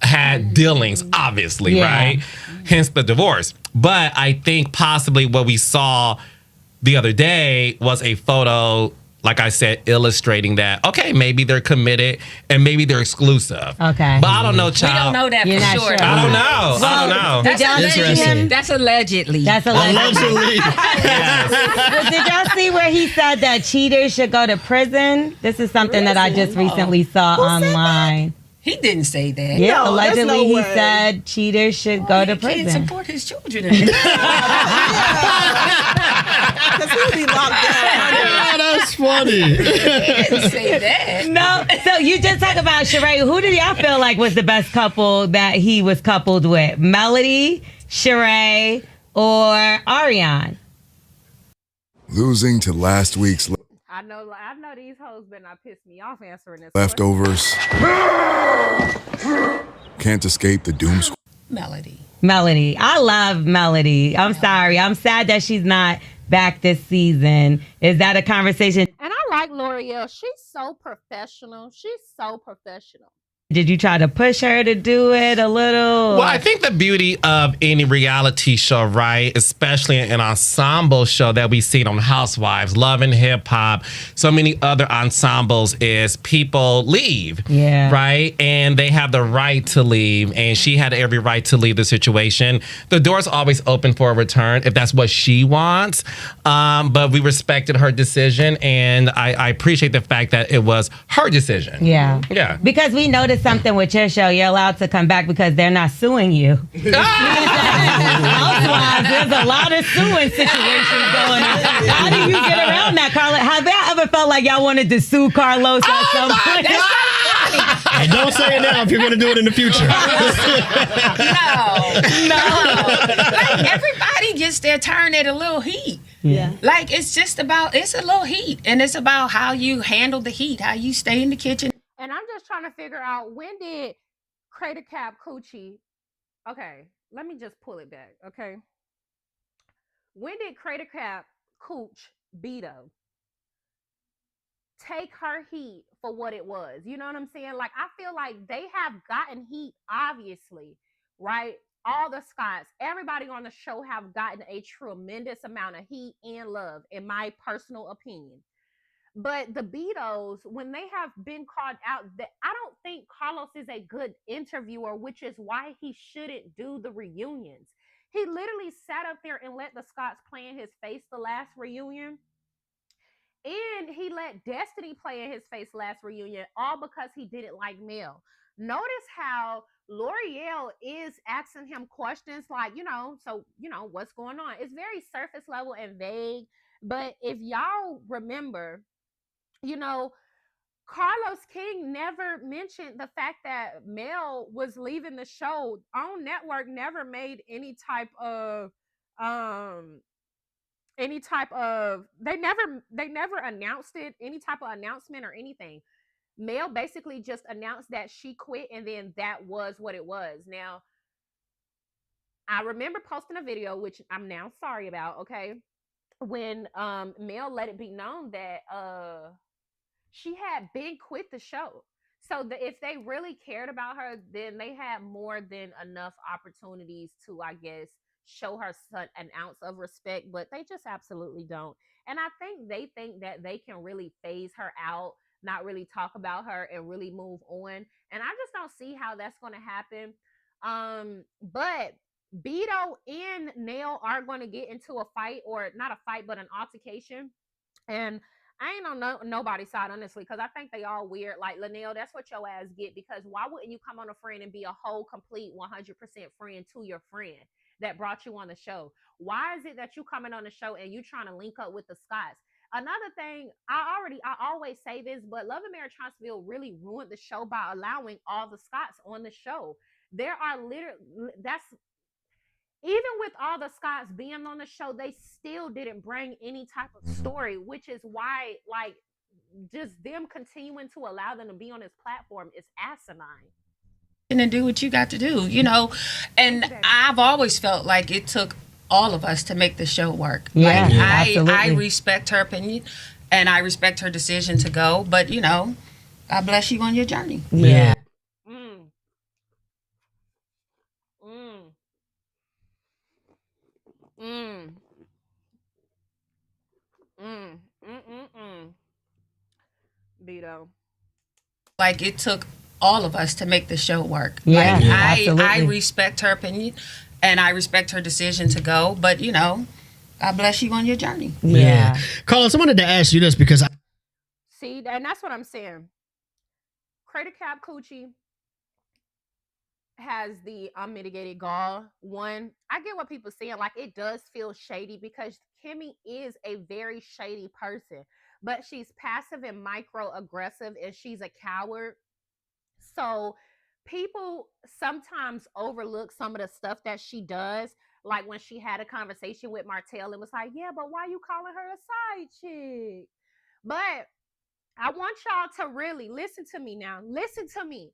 had dealings, obviously, right? Hence the divorce. But I think possibly what we saw the other day was a photo, like I said, illustrating that, okay, maybe they're committed and maybe they're exclusive. Okay. But I don't know, child. We don't know that for sure. I don't know. I don't know. That's allegedly. That's allegedly. Well, did y'all see where he said that cheaters should go to prison? This is something that I just recently saw online. He didn't say that. Yeah, No, there's allegedly no he way. said cheaters should go to He can't prison. support his children. Because he'll be locked down. Oh, that's funny. He didn't say that. No, so you just talk about Shari. Who did y'all feel like was the best couple that he was coupled with? Melody, Shari, or Arionne? Losing to last week's I know these hoes better not piss me off answering this. leftovers. Can't escape the doom squad. Melody. I love Melody. I'm sorry. I'm sad that she's not back this season. Is that a conversation? And I like L'Oreal. She's so professional. Did you try to push her to do it a little? Well, I think the beauty of any reality show, right, especially an ensemble show that we've seen on Housewives, Love and Hip Hop, so many other ensembles, is people leave, right? And they have the right to leave, and she had every right to leave the situation. The door's always open for a return if that's what she wants, but we respected her decision, and I appreciate the fact that it was her decision. Yeah. Because we noticed something with your show. You're allowed to come back because they're not suing you. Housewives, there's a lot of suing situations going on. How do you get around that, Carla? Have y'all ever felt like y'all wanted to sue Carlos at some point? Hey, don't say it now if you're going to do it in the future. No. Like, everybody gets their turn at a little heat. Yeah. Like, it's a little heat. And it's about how you handle the heat, how you stay in the kitchen. And I'm just trying to figure out, when did Crater Cap Coochie... Okay, let me just pull it back, okay? When did Crater Cap Cooch Beto take her heat for what it was? You know what I'm saying? Like, I feel like they have gotten heat, obviously, right? All the Scotts, everybody on the show have gotten a tremendous amount of heat and love, in my personal opinion. But the Betos, when they have been called out, that I don't think Carlos is a good interviewer, which is why he shouldn't do the reunions. He literally sat up there and let the Scotts play in his face the last reunion. And he let Destiny play in his face last reunion, all because he didn't like Mel. Notice how L'Oreal is asking him questions like, what's going on? It's very surface level and vague. But if y'all remember, Carlos King never mentioned the fact that Mel was leaving the show. OWN Network never made any type of they never announced it, any type of announcement or anything. Mel basically just announced that she quit, and then that was what it was. Now, I remember posting a video, which I'm now sorry about, okay, when Mel let it be known that she had been quit the show. So if they really cared about her, then they had more than enough opportunities to, I guess, show her an ounce of respect, but they just absolutely don't. And I think they think that they can really phase her out, not really talk about her, and really move on. And I just don't see how that's going to happen. But Beto and Nail are going to get into a fight, or not a fight, but an altercation. And I ain't on nobody's side, honestly, because I think they all weird. Like, Linnell, that's what your ass get, because why wouldn't you come on a friend and be a whole, complete, 100% friend to your friend that brought you on the show? Why is it that you coming on the show and you trying to link up with the Scotts? Another thing, I always say this, but Love and Marriage Huntsville really ruined the show by allowing all the Scotts on the show. There are even with all the Scotts being on the show, they still didn't bring any type of story, which is why, like, just them continuing to allow them to be on this platform is asinine. And do what you got to do, And I've always felt like it took all of us to make the show work. Yeah, I respect her opinion, and I respect her decision to go. But God bless you on your journey. Yeah. Beto. Like, it took all of us to make the show work. Yeah, I respect her opinion, and I respect her decision to go. But God bless you on your journey. Yeah. Carlos, I wanted to ask you this because See, and that's what I'm saying. Crater Cap Coochie has the unmitigated gall. One, I get what people saying. Like, it does feel shady because Kimmie is a very shady person, but she's passive and microaggressive, and she's a coward. So people sometimes overlook some of the stuff that she does. Like when she had a conversation with Martell and was like, yeah, but why you calling her a side chick? But I want y'all to really listen to me now. Listen to me.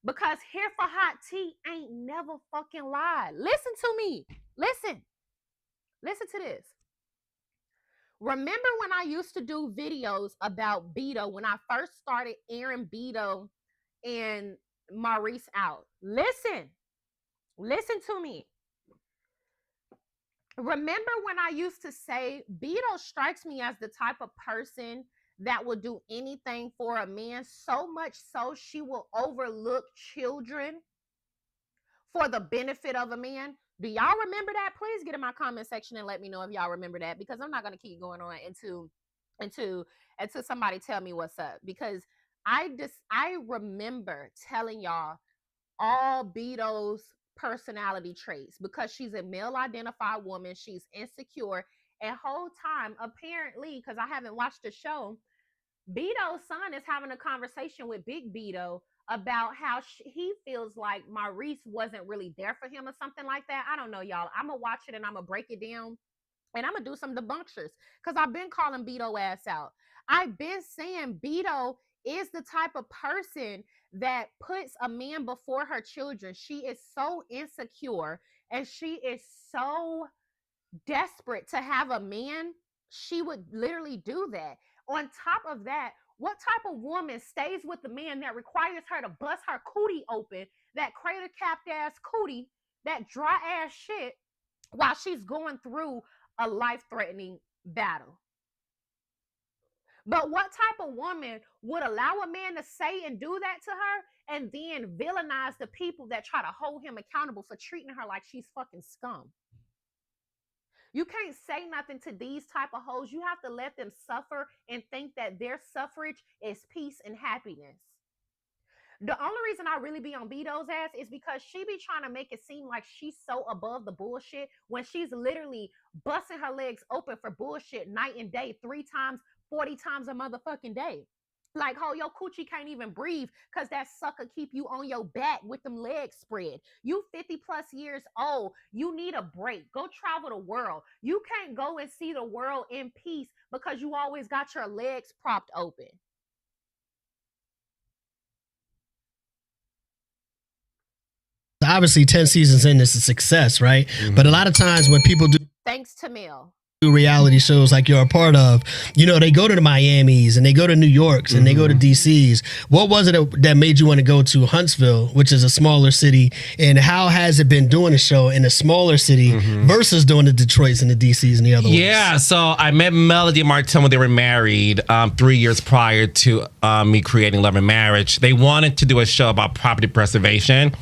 Because Here for Hot Tea ain't never fucking lied. Listen to me. Listen. Listen to this. Remember when I used to do videos about Beto, when I first started airing Beto and Maurice out? Listen. Listen to me. Remember when I used to say Beto strikes me as the type of person that will do anything for a man, so much so she will overlook children for the benefit of a man? Do y'all remember that? Please get in my comment section and let me know if y'all remember that, because I'm not going to keep going on until somebody tell me what's up, because I remember telling y'all all Beto's personality traits, because she's a male identified woman, she's insecure, and whole time apparently, because I haven't watched the show, Beto's son is having a conversation with Big Beto about how he feels like Maurice wasn't really there for him or something like that. I don't know, y'all. I'm going to watch it and I'm going to break it down and I'm going to do some debunkers, because I've been calling Beto ass out. I've been saying Beto is the type of person that puts a man before her children. She is so insecure and she is so desperate to have a man. She would literally do that. On top of that, what type of woman stays with the man that requires her to bust her cootie open, that crater capped ass cootie, that dry ass shit, while she's going through a life-threatening battle? But what type of woman would allow a man to say and do that to her and then villainize the people that try to hold him accountable for treating her like she's fucking scum? You can't say nothing to these type of hoes. You have to let them suffer and think that their suffrage is peace and happiness. The only reason I really be on Beto's ass is because she be trying to make it seem like she's so above the bullshit when she's literally busting her legs open for bullshit night and day, 3 times, 40 times a motherfucking day. Like, oh, your coochie can't even breathe because that sucker keep you on your back with them legs spread. You 50 plus years old. You need a break. Go travel the world. You can't go and see the world in peace because you always got your legs propped open. Obviously, 10 seasons in is a success, right? Mm-hmm. But a lot of times when people do... Thanks to Mel. Reality shows like you're a part of, you know, they go to the Miamis and they go to New Yorks and they go to DCs. What was it that made you want to go to Huntsville, which is a smaller city? And how has it been doing a show in a smaller city versus doing the Detroits and the DCs and the other ones? Yeah, so I met Melody and Martell when they were married 3 years prior to me creating Love and Marriage. They wanted to do a show about property preservation.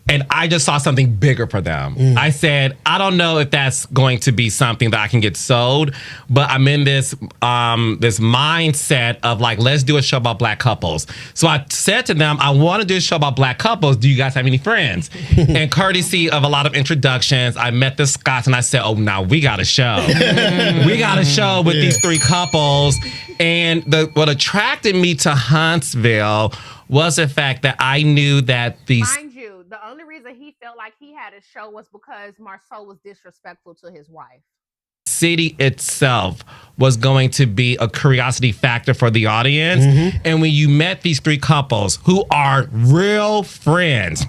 And I just saw something bigger for them. I said, I don't know if that's going to be something that I can get sold, but I'm in this this mindset of like, let's do a show about Black couples. So I said to them, I want to do a show about Black couples. Do you guys have any friends? And courtesy of a lot of introductions, I met the Scotts and I said, oh, now we got a show. We got a show with these 3 couples. And what attracted me to Huntsville was the fact that I knew that these... Mind you, the only reason he felt like he had a show was because Marceau was disrespectful to his wife. City itself was going to be a curiosity factor for the audience. And when you met these 3 couples who are real friends,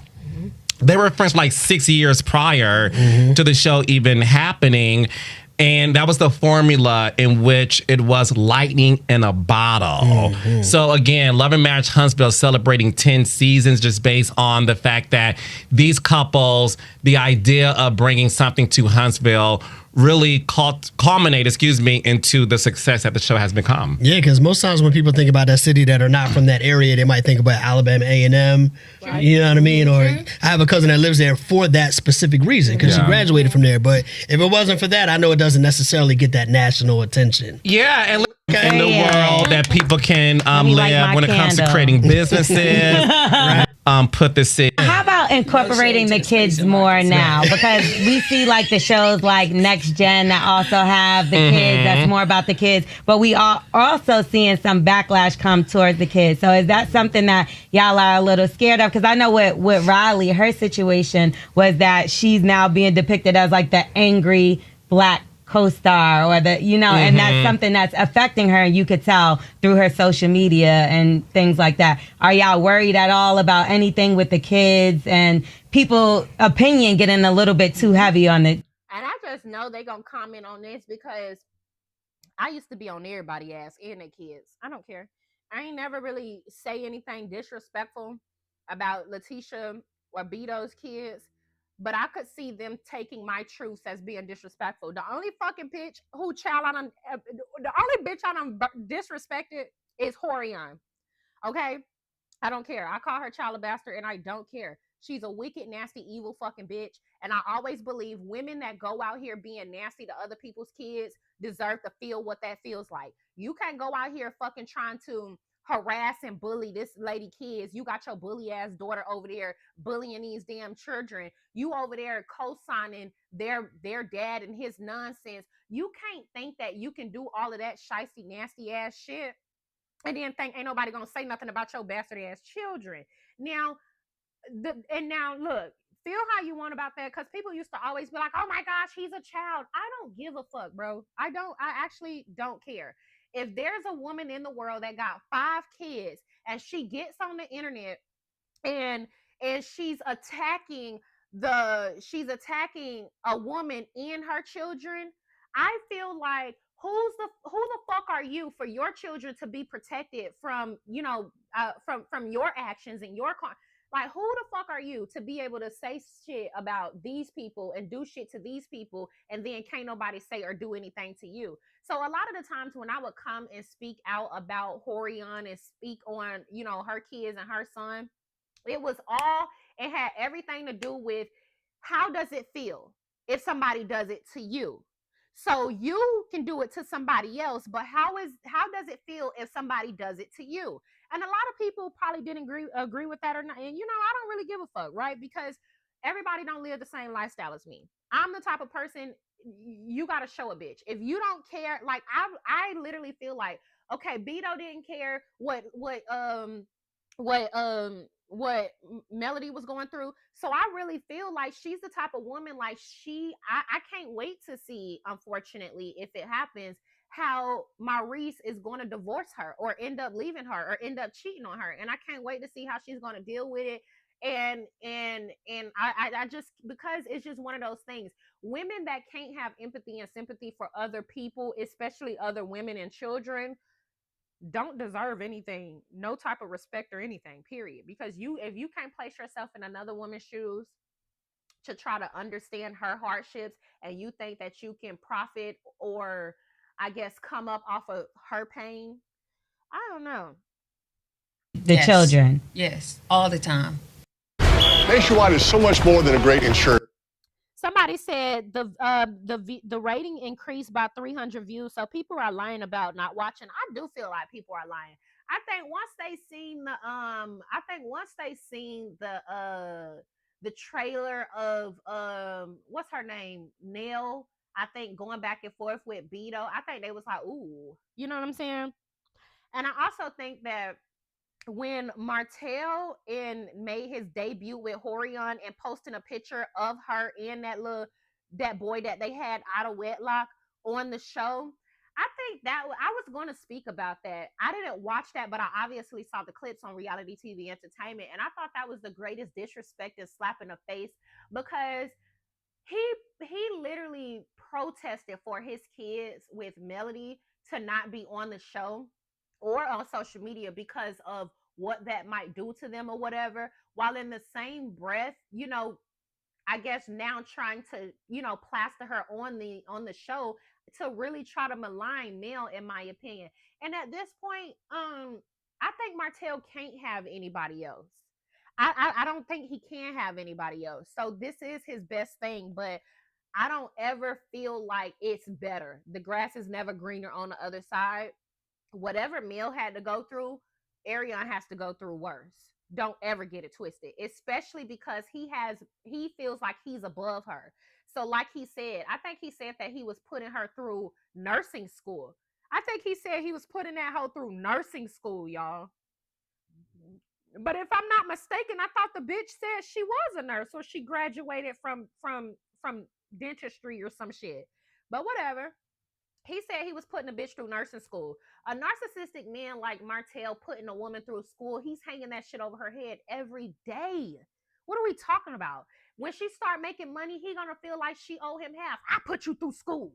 they were friends like 6 years prior to the show even happening. And that was the formula in which it was lightning in a bottle. So again, Love and Marriage Huntsville celebrating 10 seasons just based on the fact that these couples, the idea of bringing something to Huntsville really culminate, into the success that the show has become. Yeah, because most times when people think about that city that are not from that area, they might think about Alabama A&M, you know what I mean? Or I have a cousin that lives there for that specific reason, because she graduated from there. But if it wasn't for that, I know it doesn't necessarily get that national attention. Yeah, and in the world that people can live when it comes to creating businesses. put the city. How about incorporating the kids more now? Because we see like the shows like Next Gen that also have the kids. That's more about the kids. But we are also seeing some backlash come towards the kids. So is that something that y'all are a little scared of? Because I know with Riley, her situation was that she's now being depicted as like the angry black co-star or the, you know, and that's something that's affecting her, and you could tell through her social media and things like that. Are y'all worried at all about anything with the kids and people opinion getting a little bit too heavy on it? And I just know they gonna comment on this because I used to be on everybody's ass and their kids. I don't care. I ain't never really say anything disrespectful about Latisha or Beto's kids, but I could see them taking my truths as being disrespectful. The only fucking bitch who child I done, the only bitch I done disrespected is Arionne. Okay? I don't care. I call her child a bastard and I don't care. She's a wicked, nasty, evil fucking bitch. And I always believe women that go out here being nasty to other people's kids deserve to feel what that feels like. You can't go out here fucking trying to harass and bully this lady kids. You got your bully ass daughter over there bullying these damn children. You over there co-signing their dad and his nonsense. You can't think that you can do all of that shicey, nasty ass shit and then think ain't nobody gonna say nothing about your bastard ass children. Now, now look, feel how you want about that, because people used to always be like, oh my gosh, he's a child. I don't give a fuck, bro. I actually don't care. If there's a woman in the world that got 5 kids and she gets on the internet and she's attacking a woman and her children, I feel like who the fuck are you for your children to be protected from, you know, from your actions and your like, who the fuck are you to be able to say shit about these people and do shit to these people and then can't nobody say or do anything to you? So a lot of the times when I would come and speak out about Arionne and speak on, you know, her kids and her son, it had everything to do with how does it feel if somebody does it to you? So you can do it to somebody else, but how does it feel if somebody does it to you? And a lot of people probably didn't agree with that or not. And you know, I don't really give a fuck, right? Because everybody don't live the same lifestyle as me. I'm the type of person, you got to show a bitch. If you don't care, like I literally feel like, okay, Beto didn't care what Melody was going through. So I really feel like she's the type of woman, like I can't wait to see, unfortunately, if it happens, how Maurice is going to divorce her or end up leaving her or end up cheating on her. And I can't wait to see how she's going to deal with it. And I just, because it's just one of those things, women that can't have empathy and sympathy for other people, especially other women and children, don't deserve anything, no type of respect or anything, period. Because if you can't place yourself in another woman's shoes to try to understand her hardships, and you think that you can profit or, I guess, come up off of her pain, I don't know. The children. Yes, all the time. Nationwide is so much more than a great insurance. Somebody said the rating increased by 300 views, so people are lying about not watching. I do feel like people are lying. I think once they seen the trailer of what's her name, Nell, I think going back and forth with Beto, I think they was like, ooh, you know what I'm saying? And I also think that when Martell made his debut with Arionne and posting a picture of her and that boy that they had out of wedlock on the show, I think that I was going to speak about that. I didn't watch that, but I obviously saw the clips on reality TV entertainment, and I thought that was the greatest disrespect and slap in the face, because he literally protested for his kids with Melody to not be on the show or on social media because of what that might do to them or whatever, while in the same breath, you know, I guess now trying to, you know, plaster her on the show to really try to malign Nell, in my opinion. And at this point, I think Martell can't have anybody else. I don't think he can have anybody else. So this is his best thing, but I don't ever feel like it's better. The grass is never greener on the other side. Whatever Mel had to go through, Arionne has to go through worse, Don't ever get it twisted, especially because he feels like he's above her. So like he said, I think he said that he was putting her through nursing school. I think he said he was putting that hoe through nursing school, y'all. But if I'm not mistaken, I thought the bitch said she was a nurse or she graduated from dentistry or some shit. But whatever. He said he was putting a bitch through nursing school. A narcissistic man like Martell putting a woman through school, he's hanging that shit over her head every day. What are we talking about? When she start making money, he gonna feel like she owe him half. I put you through school.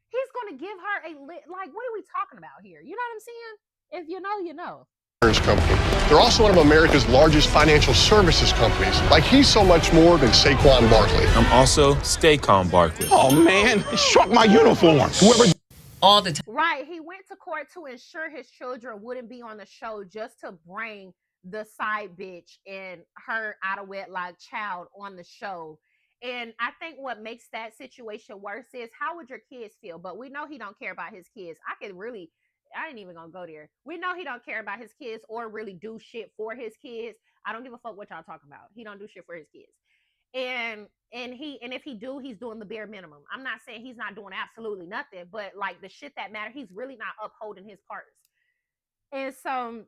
He's gonna give her what are we talking about here? You know what I'm saying? If you know, you know. Company. They're also one of America's largest financial services companies. Like, he's so much more than Saquon Barkley. I'm also Staycon Barkley. Oh man, it struck my uniform. Whoever. All the time. Right. He went to court to ensure his children wouldn't be on the show just to bring the side bitch and her out of wedlock child on the show. And I think what makes that situation worse is, how would your kids feel? But we know he don't care about his kids. I ain't even gonna go there. We know he don't care about his kids or really do shit for his kids. I don't give a fuck what y'all talking about. He don't do shit for his kids. And if he do, he's doing the bare minimum. I'm not saying he's not doing absolutely nothing, but like the shit that matter, he's really not upholding his parts. And so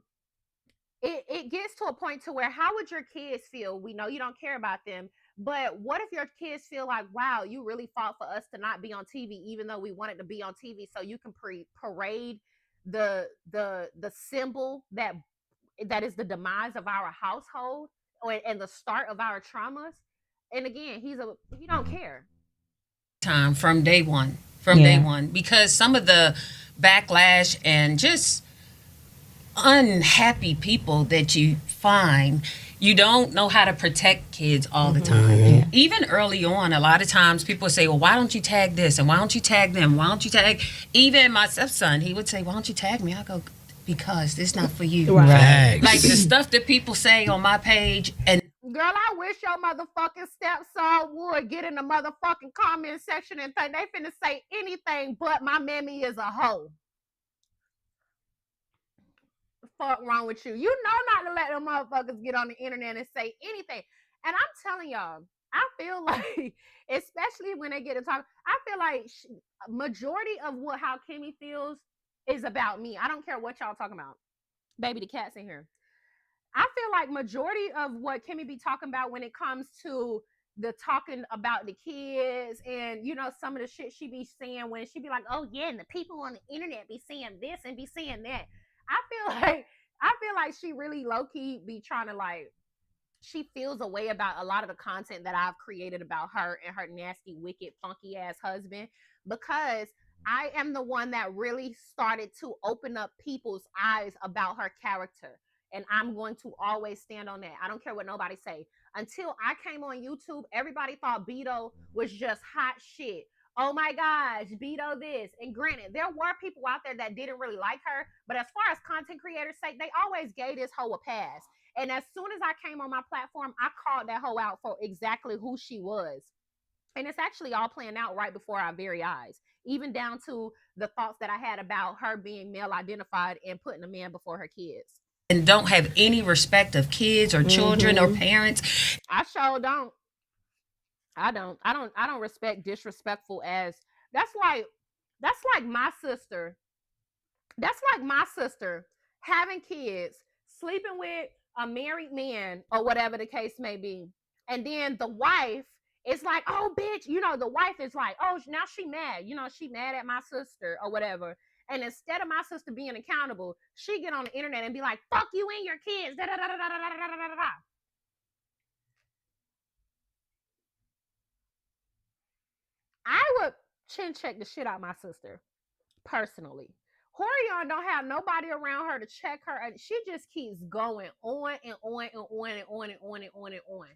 it gets to a point to where, how would your kids feel? We know you don't care about them, but what if your kids feel like, wow, you really fought for us to not be on TV, even though we wanted to be on TV, so you can parade the symbol that is the demise of our household and the start of our traumas. And again, he don't care. Time from day one, day one, because some of the backlash and just unhappy people that you find, you don't know how to protect kids all the time. Yeah. Even early on, a lot of times people say, well, why don't you tag this? And why don't you tag them? Why don't you tag? Even my stepson, he would say, why don't you tag me? I go, because it's not for you. Right. Like the stuff that people say on my page. And girl, I wish your motherfucking stepson would get in the motherfucking comment section and think they finna say anything but my mammy is a hoe. Fuck wrong with you? You know not to let them motherfuckers get on the internet and say anything. And I'm telling y'all, I feel like, especially when they get to talk, I feel like majority of how Kimmie feels is about me. I don't care what y'all talking about. Baby, the cat's in here. I feel like majority of what Kimmie be talking about when it comes to the talking about the kids and, you know, some of the shit she be saying when she be like, oh yeah, and the people on the internet be saying this and be saying that. I feel like she really low-key be trying to, like, she feels a way about a lot of the content that I've created about her and her nasty, wicked, funky ass husband, because I am the one that really started to open up people's eyes about her character. And I'm going to always stand on that. I don't care what nobody say. Until I came on YouTube, everybody thought Beto was just hot shit. Oh my gosh, Beto this. And granted, there were people out there that didn't really like her, but as far as content creators' sake, they always gave this hoe a pass. And as soon as I came on my platform, I called that hoe out for exactly who she was. And it's actually all playing out right before our very eyes, even down to the thoughts that I had about her being male identified and putting a man before her kids. And don't have any respect of kids or children or parents. I sure don't. I don't respect disrespectful as that's like my sister. That's like my sister having kids, sleeping with a married man or whatever the case may be. And then the wife is like, oh bitch, you know, the wife is like, oh, now she mad. You know, she mad at my sister or whatever. And instead of my sister being accountable, she get on the internet and be like, fuck you and your kids. Da, da, da, da, da, da, da, da, da. I would chin check the shit out my sister, personally. Arionne don't have nobody around her to check her. She just keeps going on and on and on and on and on and on and on.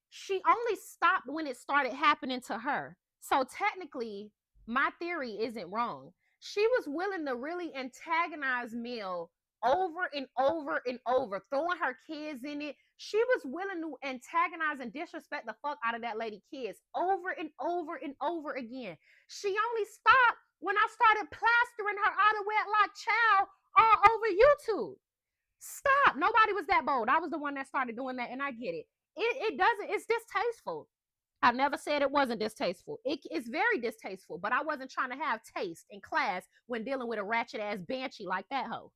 She only stopped when it started happening to her. So technically, my theory isn't wrong. She was willing to really antagonize Mel over and over and over, throwing her kids in it. She was willing to antagonize and disrespect the fuck out of that lady kids over and over and over again. She only stopped when I started plastering her out of wedlock child all over YouTube. Stop. Nobody was that bold. I was the one that started doing that, and I get it. It doesn't, it's distasteful. I never said it wasn't distasteful. It's very distasteful, but I wasn't trying to have taste and class when dealing with a ratchet ass banshee like that hoe.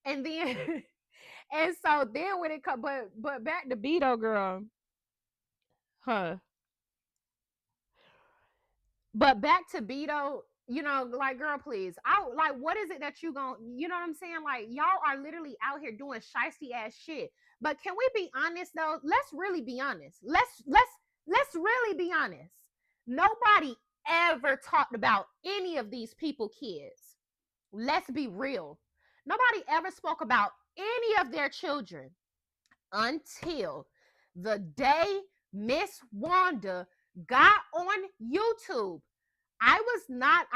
And then, and so then when it comes, but back to Beto girl, huh? But back to Beto, you know, like, girl, please. Like, what is it that you gon', you know what I'm saying? Like, y'all are literally out here doing shiesty ass shit. But can we be honest though? Let's really be honest. Let's really be honest. Nobody ever talked about any of these people kids. Let's be real. Nobody ever spoke about any of their children until the day Miss Wanda got on YouTube. I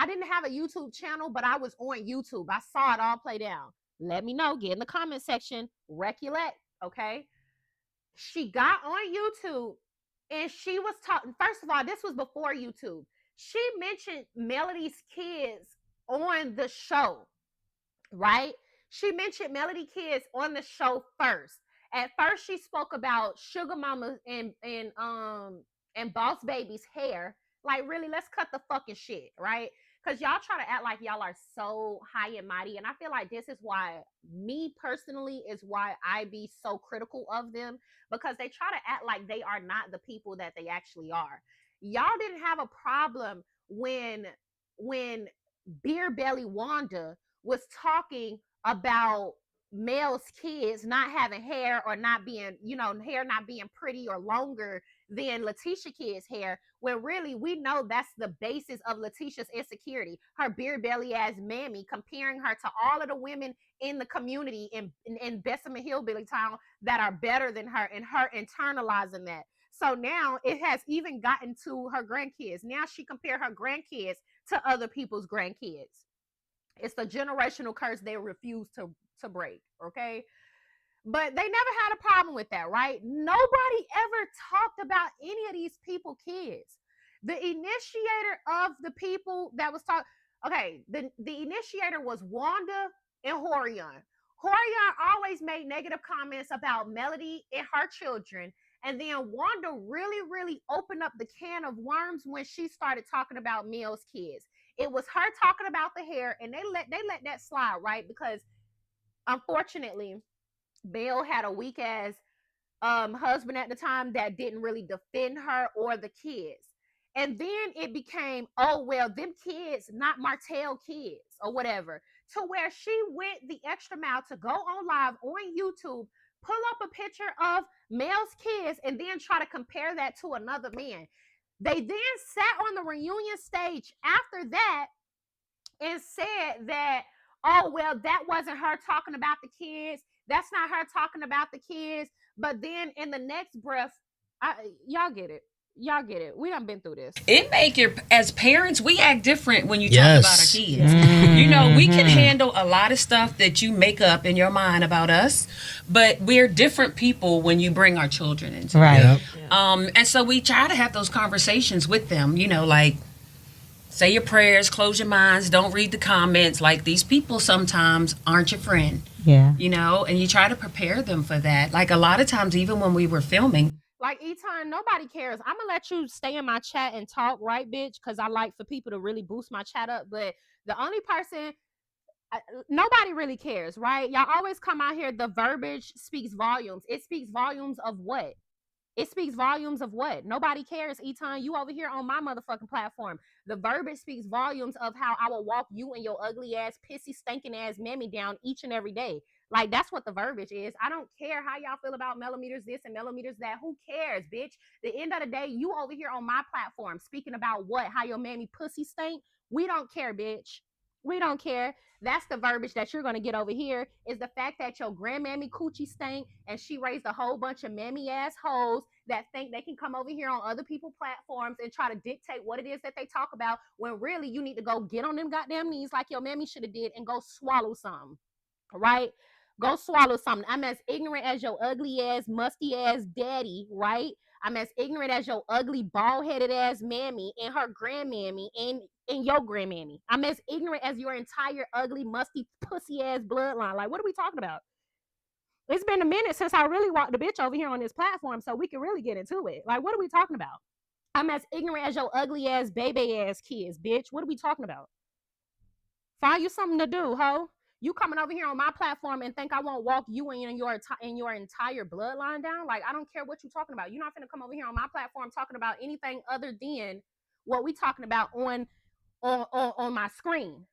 didn't have a YouTube channel, but I was on YouTube. I saw it all play down. Let me know. Get in the comment section. Recollect, okay? She got on YouTube and she was talking. First of all, this was before YouTube. She mentioned Melody's kids on the show, right? She mentioned Melody kids on the show first. At first, she spoke about Sugar Mama and Boss Baby's hair. Like, really, let's cut the fucking shit, right? Because y'all try to act like y'all are so high and mighty. And I feel like this is why, me personally, is why I be so critical of them. Because they try to act like they are not the people that they actually are. Y'all didn't have a problem when Beer Belly Wanda was talking about Mel's kids not having hair or not being, you know, hair not being pretty or longer than Latisha kids' hair, when really we know that's the basis of Latisha's insecurity. Her beer belly ass mammy, comparing her to all of the women in the community in Bessemer Hillbilly Town that are better than her, and her internalizing that. So now it has even gotten to her grandkids. Now she compared her grandkids to other people's grandkids. It's a generational curse they refuse to break, okay? But they never had a problem with that, right? Nobody ever talked about any of these people kids. The initiator of the people that was talking, okay, the initiator was Wanda and Arionne. Arionne always made negative comments about Melody and her children. And then Wanda really, really opened up the can of worms when she started talking about Mel's kids. It was her talking about the hair, and they let that slide, right? Because unfortunately, Mel had a weak ass husband at the time that didn't really defend her or the kids. And then it became, oh, well, them kids, not Martell kids or whatever, to where she went the extra mile to go on live on YouTube, pull up a picture of Mel's kids, and then try to compare that to another man. They then sat on the reunion stage after that and said that, oh, well, that wasn't her talking about the kids. That's not her talking about the kids. But then in the next breath, y'all get it. Y'all get it. We done been through this. It make your, as parents, we act different when you talk about our kids. You know, we can handle a lot of stuff that you make up in your mind about us, but we're different people when you bring our children into it. And so we try to have those conversations with them, you know, like, say your prayers, close your minds, don't read the comments. Like, these people sometimes aren't your friend. Yeah. You know, and you try to prepare them for that. Like, a lot of times, even when we were filming. Like, Eton, nobody cares. I'm going to let you stay in my chat and talk, right, bitch? Because I like for people to really boost my chat up. But the only person, nobody really cares, right? Y'all always come out here. The verbiage speaks volumes. It speaks volumes of what? It speaks volumes of what? Nobody cares, Eton. You over here on my motherfucking platform. The verbiage speaks volumes of how I will walk you and your ugly ass, pissy, stinking ass mammy down each and every day. Like, that's what the verbiage is. I don't care how y'all feel about millimeters this and millimeters that. Who cares, bitch? The end of the day, you over here on my platform speaking about what? How your mammy pussy stink? We don't care, bitch. We don't care. That's the verbiage that you're going to get over here, is the fact that your grandmammy coochie stank and she raised a whole bunch of mammy ass hoes that think they can come over here on other people's platforms and try to dictate what it is that they talk about, when really you need to go get on them goddamn knees like your mammy should have did and go swallow something, right? Go swallow something. I'm as ignorant as your ugly ass, musty ass daddy, right? I'm as ignorant as your ugly, bald-headed ass mammy and her grandmammy and your grandmammy. I'm as ignorant as your entire ugly, musty, pussy ass bloodline. Like, what are we talking about? It's been a minute since I really walked the bitch over here on this platform, so we can really get into it. Like, what are we talking about? I'm as ignorant as your ugly ass, baby ass kids, bitch. What are we talking about? Find you something to do, ho. You coming over here on my platform and think I won't walk you and your entire bloodline down? Like, I don't care what you're talking about. You're not finna come over here on my platform talking about anything other than what we talking about on my screen,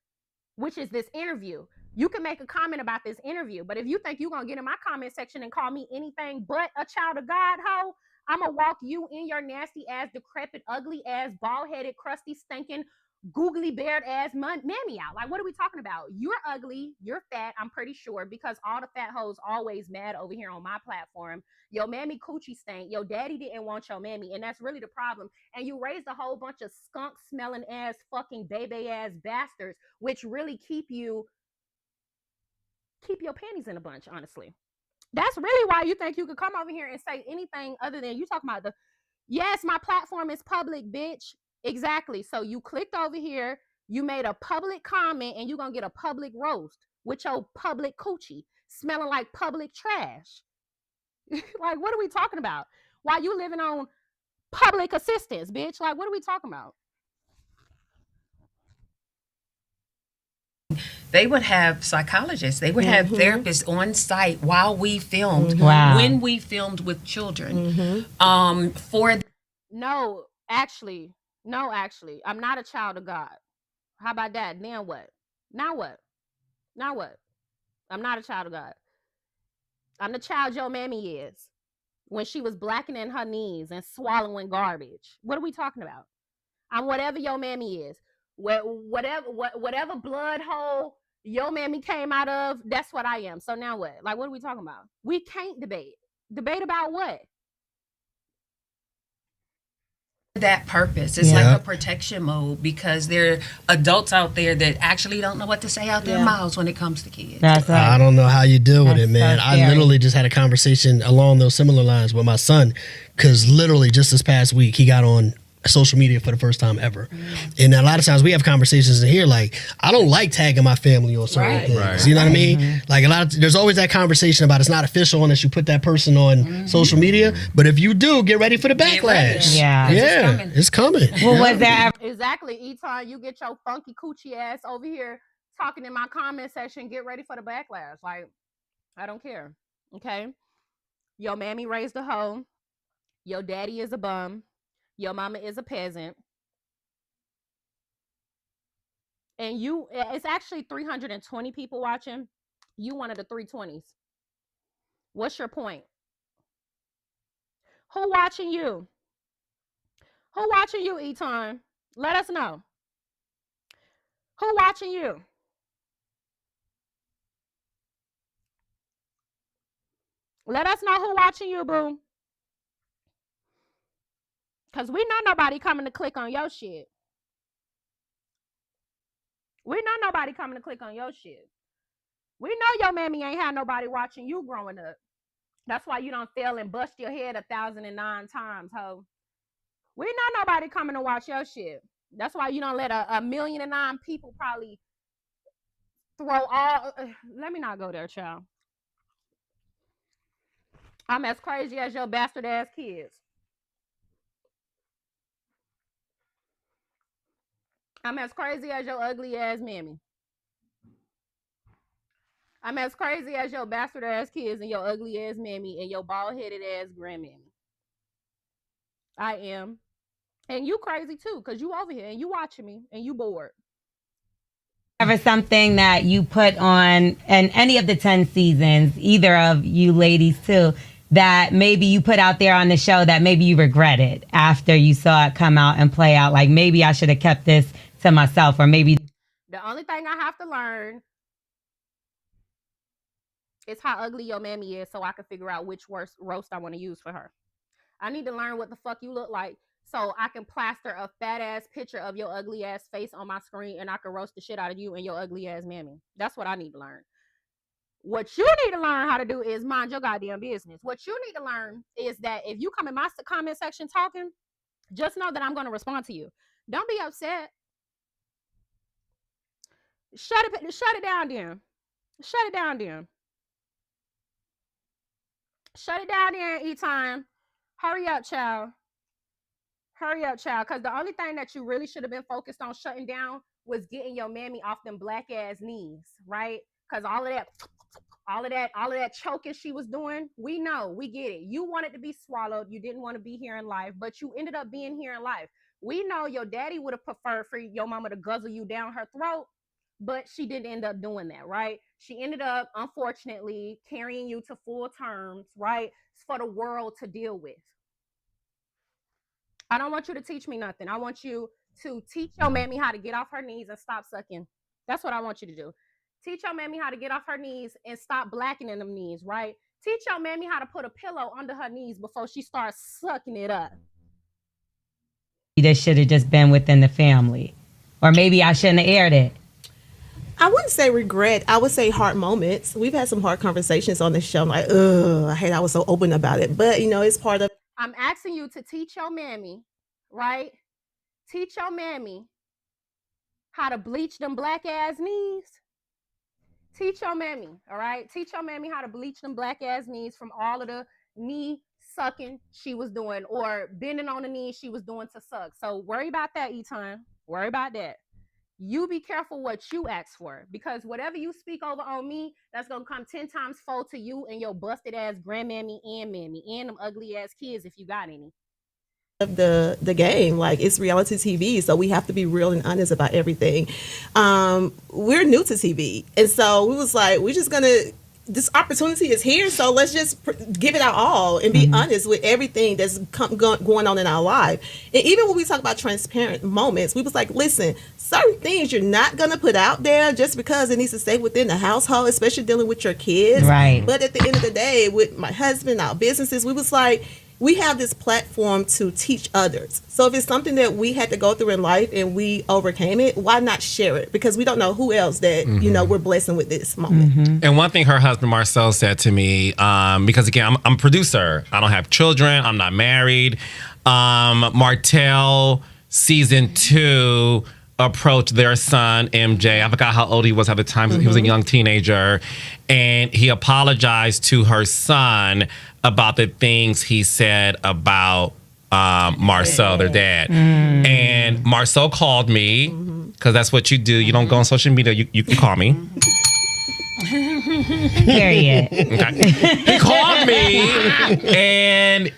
which is this interview. You can make a comment about this interview, but if you think you're gonna get in my comment section and call me anything but a child of God, ho, I'm gonna walk you in your nasty ass, decrepit, ugly ass, bald-headed, crusty, stinking, googly beard ass mammy out. Like, what are we talking about? You're ugly, you're fat, I'm pretty sure, because all the fat hoes always mad over here on my platform. Your mammy coochie stank. Your daddy didn't want your mammy, and that's really the problem. And you raised a whole bunch of skunk smelling ass, fucking baby ass bastards, which really keep your panties in a bunch, honestly. That's really why you think you could come over here and say anything other than you talking about yes, my platform is public, bitch. Exactly. So you clicked over here, you made a public comment, and you're going to get a public roast with your public coochie smelling like public trash. Like, what are we talking about? Why you living on public assistance, bitch? Like, what are we talking about? They would have psychologists. They would have therapists on site while we filmed. Wow. When we filmed with children. No, actually, I'm not a child of God. How about that? Then what? Now what? I'm not a child of God. I'm the child your mammy is when she was blackening her knees and swallowing garbage. What are we talking about? I'm whatever your mammy is. Whatever blood hole your mammy came out of, that's what I am. So now what? Like, what are we talking about? We can't debate. Debate about what? That purpose. It's like a protection mode because there are adults out there that actually don't know what to say out their mouths when it comes to kids. That's right. I don't know how you deal with it, man. So I literally just had a conversation along those similar lines with my son because literally just this past week he got on social media for the first time ever. And a lot of times we have conversations in here like, I don't like tagging my family on certain things. You know what I mean? Like there's always that conversation about it's not official unless you put that person on social media. But if you do, get ready for the backlash. Yeah. It's coming. Well, was that exactly, Eton, you get your funky coochie ass over here talking in my comment section, get ready for the backlash. Like, I don't care. Okay? Your mammy raised a hoe. Your daddy is a bum. Your mama is a peasant. And it's actually 320 people watching. You one of the 320s. What's your point? Who watching you? Who watching you, Eton? Let us know. Who watching you? Let us know who watching you, boo. Because we know nobody coming to click on your shit. We know nobody coming to click on your shit. We know your mammy ain't had nobody watching you growing up. That's why you don't fail and bust your head 1,009 times, ho. We know nobody coming to watch your shit. That's why you don't let 1,000,009 people probably throw all... Let me not go there, child. I'm as crazy as your bastard ass kids. I'm as crazy as your ugly ass mammy. I'm as crazy as your bastard ass kids and your ugly ass mammy and your bald headed ass grandmammy. I am. And you crazy too, because you over here and you watching me and you bored. Ever something that you put on in any of the 10 seasons, either of you ladies too, that maybe you put out there on the show that maybe you regretted after you saw it come out and play out? Like, maybe I should have kept this to myself, or maybe... The only thing I have to learn is how ugly your mammy is so I can figure out which roast I want to use for her. I need to learn what the fuck you look like so I can plaster a fat ass picture of your ugly ass face on my screen and I can roast the shit out of you and your ugly ass mammy. That's what I need to learn. What you need to learn how to do is mind your goddamn business. What you need to learn is that if you come in my comment section talking, just know that I'm going to respond to you. Don't be upset. Shut it down, then. Shut it down, then. Shut it down there, E-Time. Hurry up, child. Hurry up, child. Because the only thing that you really should have been focused on shutting down was getting your mammy off them black ass knees, right? Because all of that choking she was doing, we know, we get it. You wanted to be swallowed. You didn't want to be here in life, but you ended up being here in life. We know your daddy would have preferred for your mama to guzzle you down her throat, but she didn't end up doing that, right? She ended up, unfortunately, carrying you to full terms, right? For the world to deal with. I don't want you to teach me nothing. I want you to teach your mammy how to get off her knees and stop sucking. That's what I want you to do. Teach your mammy how to get off her knees and stop blackening them knees, right? Teach your mammy how to put a pillow under her knees before she starts sucking it up. That should have just been within the family. Or maybe I shouldn't have aired it. I wouldn't say regret. I would say hard moments. We've had some hard conversations on this show. I'm like, I hate I was so open about it. But, it's part of... I'm asking you to teach your mammy, right? Teach your mammy how to bleach them black ass knees. Teach your mammy, all right? Teach your mammy how to bleach them black ass knees from all of the knee sucking she was doing or bending on the knees she was doing to suck. So worry about that, E-Time. Worry about that. You be careful what you ask for, because whatever you speak over on me, that's going to come 10 times fold to you and your busted ass grandmammy and mammy and them ugly ass kids if you got any. Of the game, like, it's reality TV, so we have to be real and honest about everything. We're new to TV, and so we was like, we're just gonna, this opportunity is here, so let's just give it our all and be honest with everything that's going on in our life. And even when we talk about transparent moments, we was like, listen, certain things you're not gonna put out there just because it needs to stay within the household, especially dealing with your kids, right? But at the end of the day, with my husband, our businesses, we was like, we have this platform to teach others. So if it's something that we had to go through in life and we overcame it, why not share it? Because we don't know who else that, we're blessing with this moment. And one thing her husband, Marcel, said to me, because again, I'm a producer. I don't have children. I'm not married. Martell, season 2, approached their son, MJ. I forgot how old he was at the time. He was a young teenager. And he apologized to her son about the things he said about Marcel, their dad. And Marcel called me, because that's what you do. You don't go on social media. You can call me. Period. Okay. He called me, and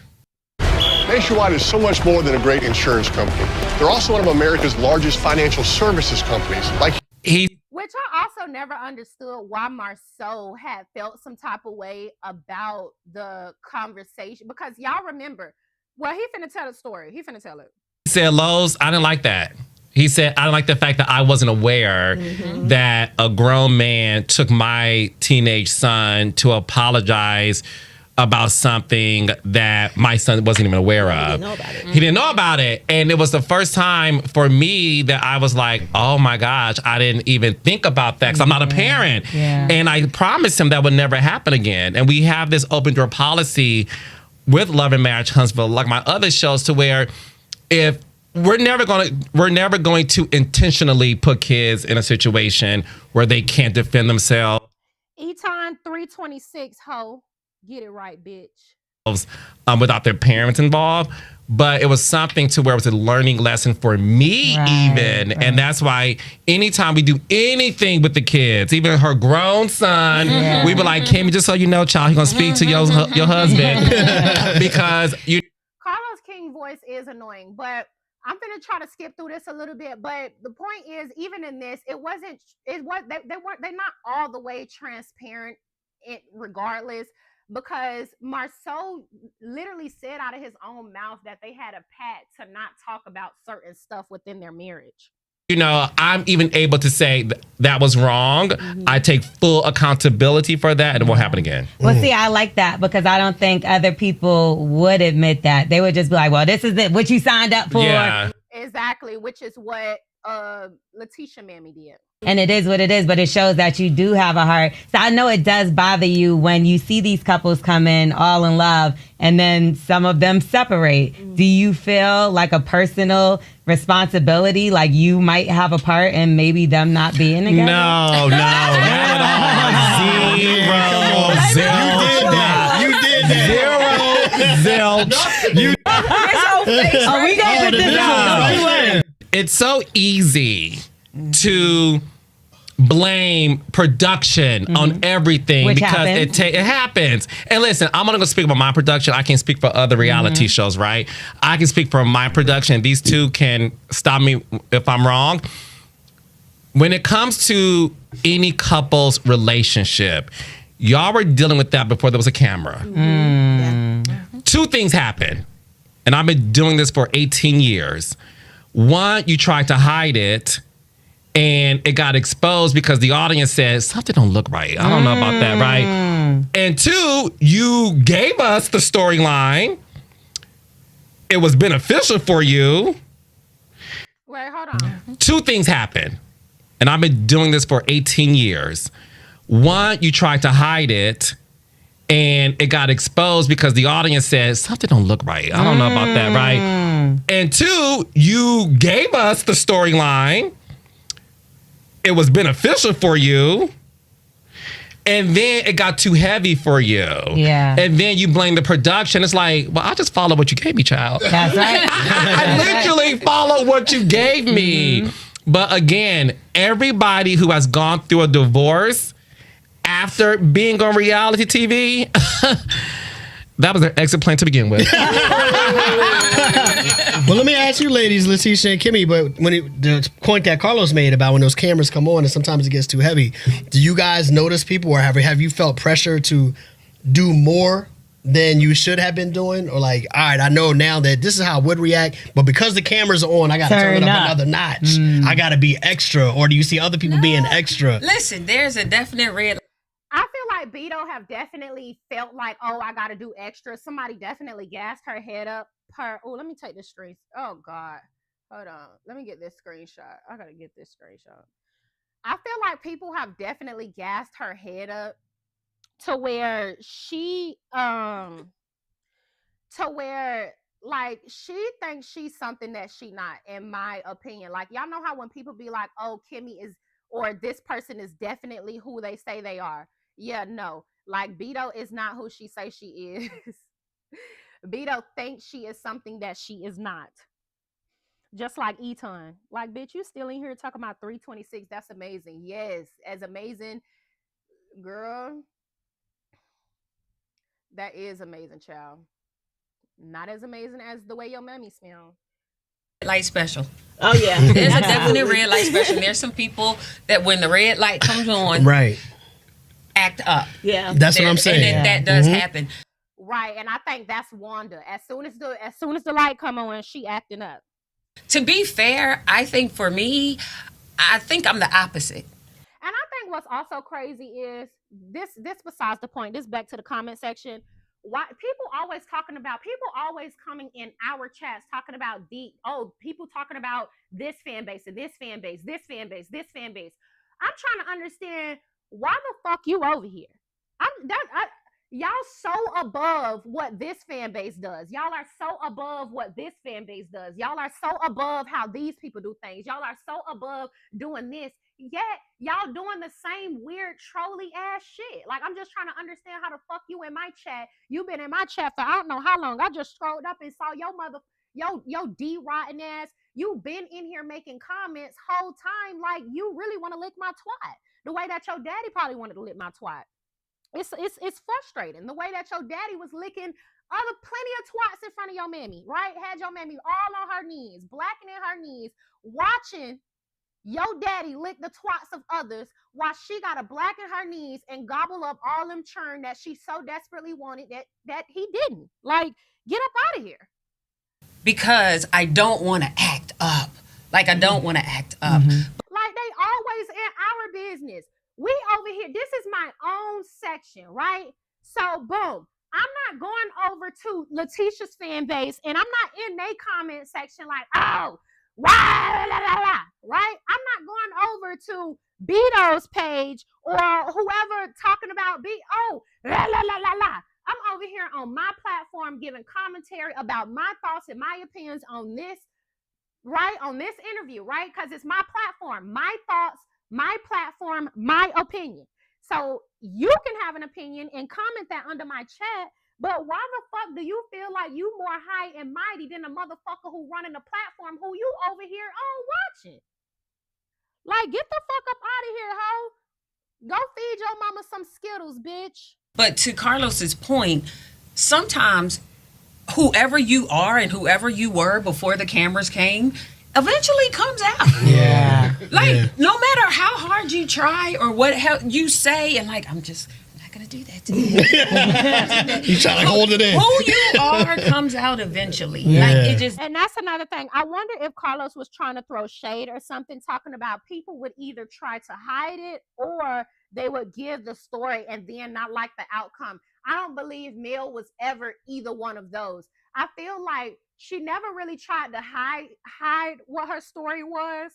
Nationwide is so much more than a great insurance company. They're also one of America's largest financial services companies. Which I also never understood why Marceau had felt some type of way about the conversation. Because y'all remember, well, he finna tell a story. He finna tell it. He said, Lowe's, I didn't like that. He said, I didn't like the fact that I wasn't aware that a grown man took my teenage son to apologize about something that my son wasn't even aware of. He didn't know about it. And it was the first time for me that I was like, oh my gosh, I didn't even think about that because I'm not a parent. And I promised him that would never happen again. And we have this open door policy with Love and Marriage Huntsville, like my other shows, to where if we're never going to intentionally put kids in a situation where they can't defend themselves. Eton 326, ho. Get it right, bitch. Without their parents involved. But it was something to where it was a learning lesson for me, even. And that's why anytime we do anything with the kids, even her grown son, we be like, Kimmie, just so you know, child, he's going to speak to your husband. Because you... Carlos King voice is annoying, but I'm going to try to skip through this a little bit. But the point is, even in this, they're not all the way transparent regardless. Because Marceau literally said out of his own mouth that they had a pact to not talk about certain stuff within their marriage. You know, I'm even able to say that was wrong. I take full accountability for that, and it won't happen again. Well, see, I like that because I don't think other people would admit that. They would just be like, well, this is what you signed up for. Yeah. Exactly, which is what Latisha Mammy did. And it is what it is, but it shows that you do have a heart. So I know it does bother you when you see these couples come in all in love and then some of them separate. Do you feel like a personal responsibility, like you might have a part in maybe them not being together? No, not at all. Zero. You did that. Zilch. You. Oh, we got to put this on. It's so easy to blame production on everything. Which because happens. it happens. And listen, I'm gonna go speak about my production. I can't speak for other reality shows, right? I can speak for my production. These two can stop me if I'm wrong. When it comes to any couple's relationship, y'all were dealing with that before there was a camera. Two things happen, and I've been doing this for 18 years. One, you tried to hide it, and it got exposed because the audience says, something don't look right. I don't know about that, right? And two, you gave us the storyline. It was beneficial for you. Wait, hold on. Two things happen, and I've been doing this for 18 years. One, you tried to hide it, and it got exposed because the audience says, something don't look right. I don't know about that, right? And two, you gave us the storyline. It was beneficial for you. And then it got too heavy for you. Yeah. And then you blame the production. It's like, well, I just followed what you gave me, child. That's right. I literally followed what you gave me. But again, everybody who has gone through a divorce after being on reality TV, that was their exit plan to begin with. Well, let me ask you, ladies, Latisha and Kimmie, but the point that Carlos made about when those cameras come on and sometimes it gets too heavy, do you guys notice people, or have you felt pressure to do more than you should have been doing? Or like, all right, I know now that this is how I would react, but because the cameras are on, I got to turn it up another notch. I got to be extra. Or do you see other people being extra? Listen, there's a definite red. I feel like Beto have definitely felt like, oh, I got to do extra. Somebody definitely gassed her head up. Let me take this screen. Oh, God. Hold on. Let me get this screenshot. I got to get this screenshot. I feel like people have definitely gassed her head up to where she, like, she thinks she's something that she not, in my opinion. Like, y'all know how when people be like, oh, Kimmie is, or this person is definitely who they say they are. Yeah, no. Like, Beto is not who she say she is. Beto thinks she is something that she is not. Just like Eton. Like, bitch, you still in here talking about 326. That's amazing. Yes, as amazing. Girl, that is amazing, child. Not as amazing as the way your mammy smell. Light special. Oh, yeah. There's a definite red light special. There's some people that when the red light comes on, right, act up. Yeah. That's what I'm saying. And that does happen. Right, and I think that's Wanda. As soon as the light come on, she acting up. To be fair, I think for me, I think I'm the opposite. And I think what's also crazy is this besides the point, this back to the comment section. Why people always coming in our chats talking about people talking about this fan base and this fan base, this fan base, this fan base. I'm trying to understand why the fuck you over here. Y'all so above what this fan base does. Y'all are so above what this fan base does. Y'all are so above how these people do things. Y'all are so above doing this. Yet y'all doing the same weird trolly ass shit. Like, I'm just trying to understand how the fuck you in my chat. You've been in my chat for I don't know how long. I just scrolled up and saw your D rotten ass. You been in here making comments whole time like you really want to lick my twat. The way that your daddy probably wanted to lick my twat. It's frustrating. The way that your daddy was licking plenty of twats in front of your mammy, right? Had your mammy all on her knees, blackening her knees, watching your daddy lick the twats of others while she got to blacken her knees and gobble up all them churn that she so desperately wanted that he didn't. Like, get up out of here. Because I don't want to act up. Like, I don't want to act up. Like, they always in our business. We over here, this is my own section, right? So, boom. I'm not going over to Latisha's fan base, and I'm not in their comment section like, oh, wow, la, la, la, right? I'm not going over to Beto's page or whoever talking about la, la, la, la, la. I'm over here on my platform giving commentary about my thoughts and my opinions on this, right? On this interview, right? Because it's my platform, my thoughts, my platform, my opinion. So you can have an opinion and comment that under my chat, But why the fuck do you feel like you more high and mighty than the motherfucker who running the platform who you over here on watching? Like, get the fuck up out of here, ho. Go feed your mama some Skittles, bitch. But to Carlos's point, sometimes whoever you are and whoever you were before the cameras came eventually comes out. Yeah. Like, no matter how hard you try or what you say, and like, I'm not gonna do that to you. You try to hold it in. Who you are comes out eventually. Yeah. Like, it just. And that's another thing. I wonder if Carlos was trying to throw shade or something, talking about people would either try to hide it or they would give the story and then not like the outcome. I don't believe Mel was ever either one of those. I feel like she never really tried to hide what her story was.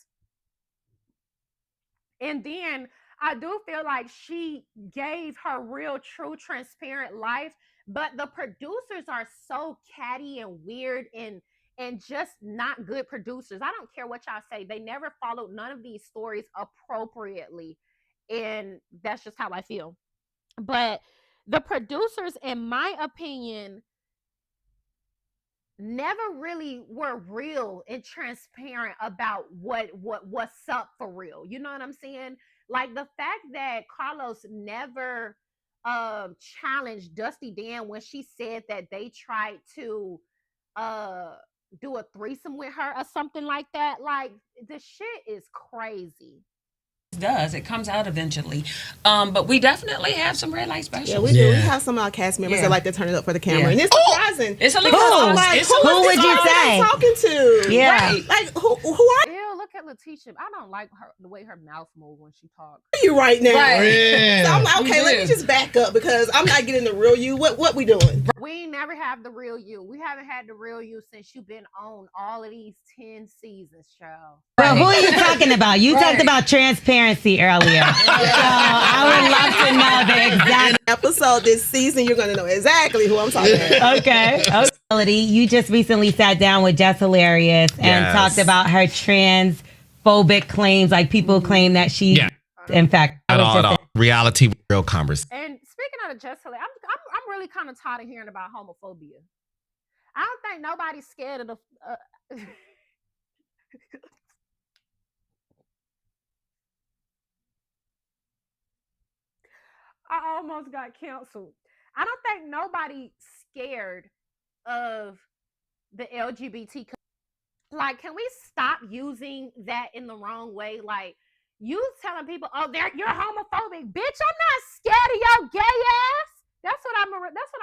And then I do feel like she gave her real, true, transparent life. But the producers are so catty and weird and just not good producers. I don't care what y'all say. They never followed none of these stories appropriately. And that's just how I feel. But the producers, in my opinion, never really were real and transparent about what's up for real. You know what I'm saying? Like the fact that Carlos never challenged Dusty Dan when she said that they tried to do a threesome with her or something like that. Like, the shit is crazy. It comes out eventually, but we definitely have some red light specials. Yeah, we do. We have some of our cast members that like to turn it up for the camera, and it's surprising. It's a little who would you say? Talking to? Yeah, right. Like who are Ew, look at Latisha. I don't like her the way her mouth moves when she talks. you right now? Right. Yeah. So I'm like, okay, let me just back up because I'm not getting the real you. What we doing? We never have the real you. We haven't had the real you since you've been on all of these 10 seasons, child. Well, who are you talking about? You talked about transparency earlier. So I would love to know the exact episode this season. You're going to know exactly who I'm talking about. Okay. You just recently sat down with Jess Hilarious and talked about her transphobic claims. Like, people claim that she, in fact, at all. Reality, real conversation. And speaking of the Jess Hilarious, I'm really kind of tired of hearing about homophobia. I don't think nobody's scared of the. I almost got canceled. I don't think nobody's scared of the LGBT. Like, can we stop using that in the wrong way? Like, you telling people, "Oh, you're homophobic, bitch." I'm not scared of your gay ass. That's what I'm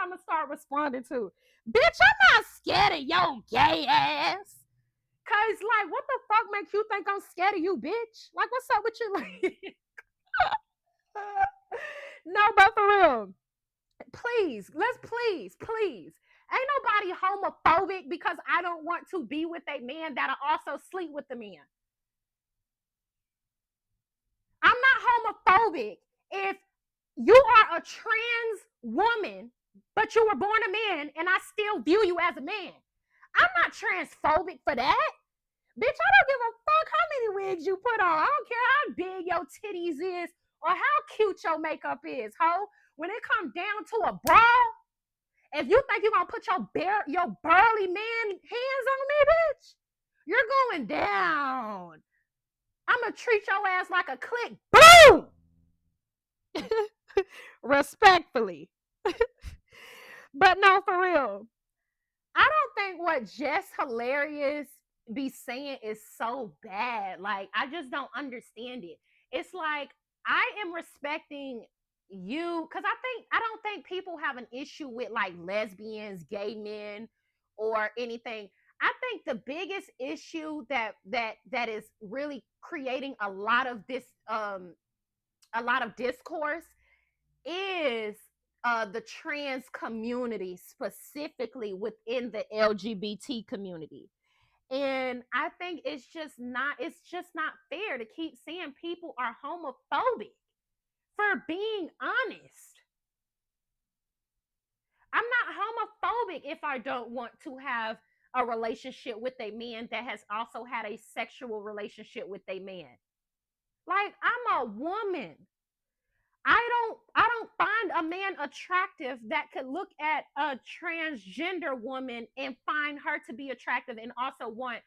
gonna start responding to. Bitch, I'm not scared of your gay ass. Cause like, what the fuck makes you think I'm scared of you, bitch? Like, what's up with you? Like, no, but for real, please. Ain't nobody homophobic because I don't want to be with a man that'll also sleep with the man. I'm not homophobic if you are a trans woman, but you were born a man and I still view you as a man. I'm not transphobic for that. Bitch, I don't give a fuck how many wigs you put on. I don't care how big your titties is or how cute your makeup is, ho. When it comes down to a bra, if you think you're going to put your burly man hands on me, bitch, you're going down. I'm going to treat your ass like a click. Boom! Respectfully. But no, for real. I don't think what Jess Hilarious be saying is so bad. Like, I just don't understand it. It's like, I am respecting you because I don't think people have an issue with like lesbians, gay men, or anything. I think the biggest issue that is really creating a lot of this discourse is the trans community, specifically within the LGBT community. And I think it's just not fair to keep saying people are homophobic for being honest. I'm not homophobic if I don't want to have a relationship with a man that has also had a sexual relationship with a man. Like, I'm a woman. I don't find a man attractive that could look at a transgender woman and find her to be attractive and also want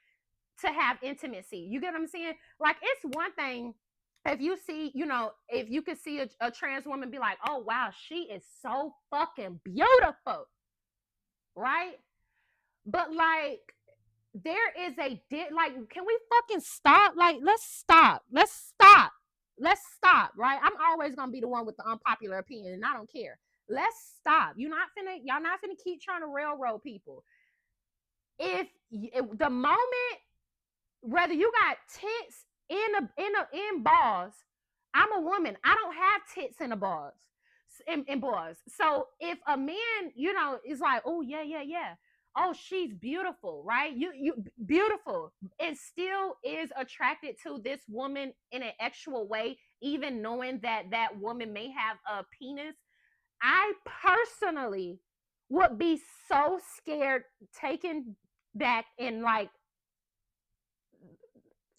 to have intimacy. You get what I'm saying? Like, it's one thing if you see, if you could see a trans woman be like, oh wow, she is so fucking beautiful, right? But like, there is like, can we fucking stop? Like, let's stop, right? I'm always gonna be the one with the unpopular opinion, and I don't care. Let's stop. Y'all not finna keep trying to railroad people. If the moment, whether you got tits in balls, I'm a woman. I don't have tits in the balls, in balls. So if a man, is like, oh yeah, oh, she's beautiful, right? You beautiful, and still is attracted to this woman in an actual way, even knowing that woman may have a penis. I personally would be so scared, taken back, and like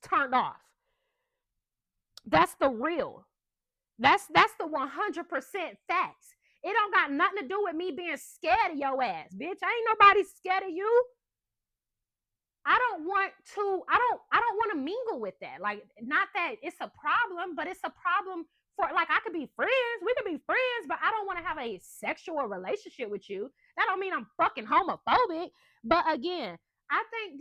turned off. That's the real. That's the 100% facts. It don't got nothing to do with me being scared of your ass, bitch. Ain't nobody scared of you. I don't want to mingle with that. Like, not that it's a problem, but it's a problem for, like, I could be friends. We could be friends, but I don't want to have a sexual relationship with you. That don't mean I'm fucking homophobic. But again, I think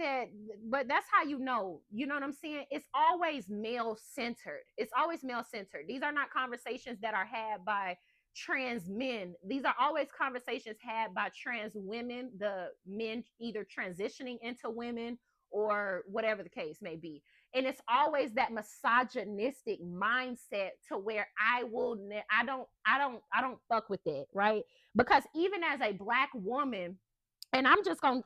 but that's how you know what I'm saying? It's always male-centered. It's always male-centered. These are not conversations that are had by trans men. These are always conversations had by trans women, the men either transitioning into women or whatever the case may be. And it's always that misogynistic mindset to where I don't fuck with it, right? Because even as a Black woman, and I'm just gonna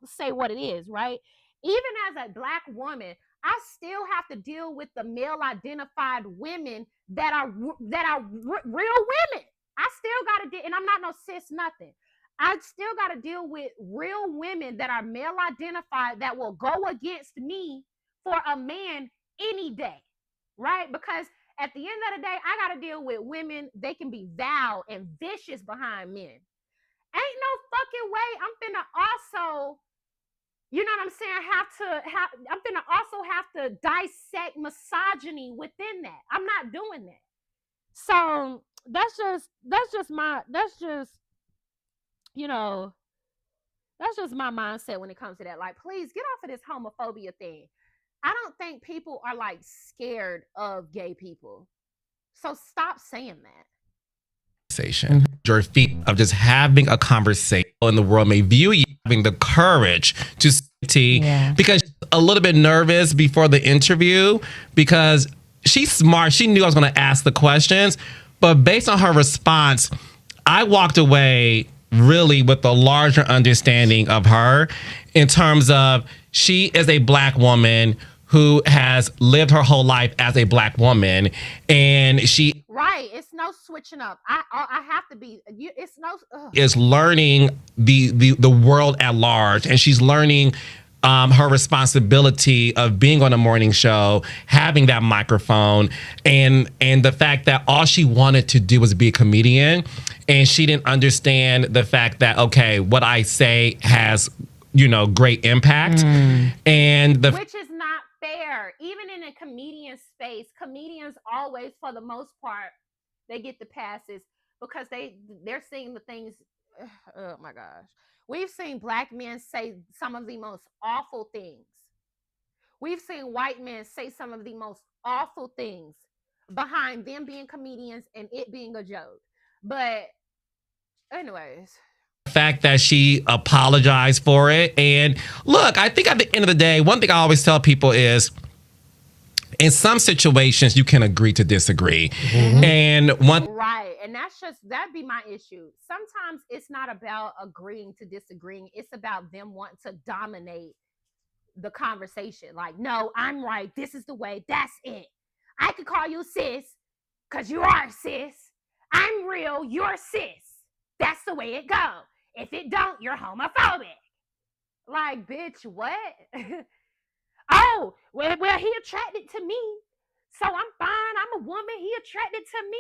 say what it is, right? Even as a Black woman, I still have to deal with the male identified women that are real women. I still got to deal, and I'm not no cis nothing. I still got to deal with real women that are male identified that will go against me for a man any day, right? Because at the end of the day, I got to deal with women. They can be vile and vicious behind men. Ain't no fucking way I'm finna also, you know what I'm saying, I'm finna also have to dissect misogyny within that. I'm not doing that. So that's just my mindset when it comes to that. Like, please get off of this homophobia thing. I don't think people are like scared of gay people. So stop saying that. Your feet of just having a conversation in the world may view you having the courage to say, because she's a little bit nervous before the interview because she's smart. She knew I was going to ask the questions, but based on her response, I walked away really with a larger understanding of her in terms of she is a Black woman who has lived her whole life as a Black woman, and she it's no switching up. I have to be. It's no is learning the world at large, and she's learning her responsibility of being on a morning show, having that microphone, and the fact that all she wanted to do was be a comedian, and she didn't understand the fact that, okay, what I say has great impact, and which is not fair. Even in a comedian space, comedians always, for the most part, they get the passes because they're seeing the things. Oh my gosh. We've seen Black men say some of the most awful things. We've seen white men say some of the most awful things behind them being comedians and it being a joke. But anyways, the fact that she apologized for it. And look, I think at the end of the day, one thing I always tell people is, in some situations, you can agree to disagree. And right. And that'd be my issue. Sometimes it's not about agreeing to disagreeing. It's about them wanting to dominate the conversation. Like, no, I'm right. This is the way. That's it. I could call you sis because you are sis. I'm real. You're cis. That's the way it goes. If it don't, you're homophobic. Like, bitch, what? Oh, well, he attracted to me, so I'm fine. I'm a woman. He attracted to me,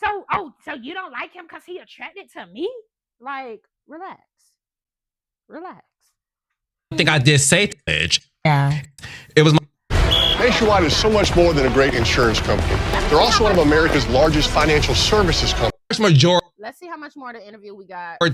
So you don't like him because he attracted to me? Like, relax. I think I did say it. Yeah. It was Nationwide is so much more than a great insurance company. They're also one of America's largest financial services companies. majority Let's see how much more of the interview we got. of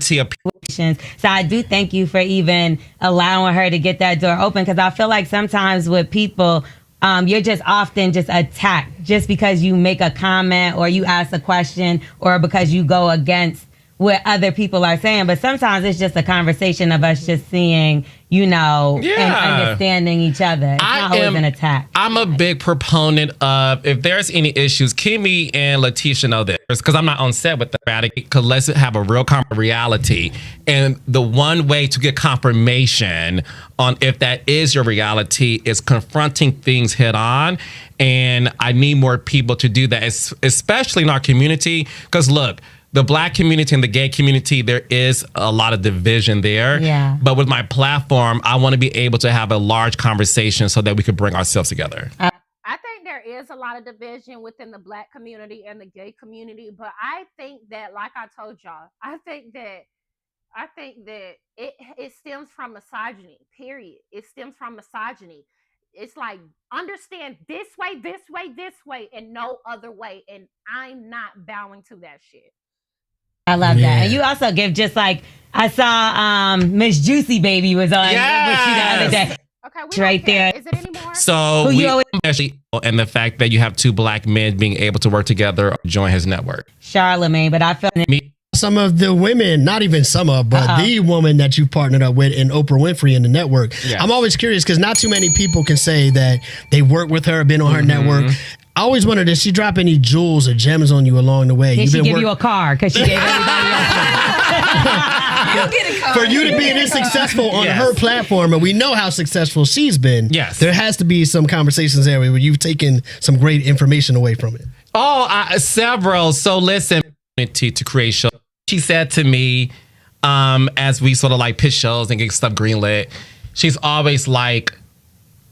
So I do thank you for even allowing her to get that door open, because I feel like sometimes with people, you're just often just attacked just because you make a comment or you ask a question or because you go against what other people are saying. But sometimes it's just a conversation of us just seeing, and understanding each other. It's not always an attack. I'm a big proponent of, if there's any issues, Kimmie and Leticia know this, because I'm not on set with the because let's have a real reality. And the one way to get confirmation on if that is your reality is confronting things head on. And I need more people to do that, especially in our community. Because look, the Black community and the gay community, there is a lot of division there. Yeah. But with my platform, I want to be able to have a large conversation so that we could bring ourselves together. I think there is a lot of division within the Black community and the gay community, but I think that, like I told y'all, I think that it stems from misogyny. Period. It stems from misogyny. It's like, understand this way, and no other way, and I'm not bowing to that shit. I love that. And you also give, just like I saw Miss Juicy Baby was on with you the other day. Okay, right there. Is it anymore? So and the fact that you have two Black men being able to work together, join his network. Charlemagne, but I feel some of the women, not even some of, but the woman that you partnered up with in Oprah Winfrey in the network. Yes. I'm always curious because not too many people can say that they worked with her, been on her network. I always wondered, did she drop any jewels or gems on you along the way? Did she give you a car? Because she gave everybody else. For you to be this successful on her platform, and we know how successful she's been, there has to be some conversations there where you've taken some great information away from it. Several. So listen, to create shows. She said to me, as we sort of like pitch shows and get stuff greenlit, she's always like,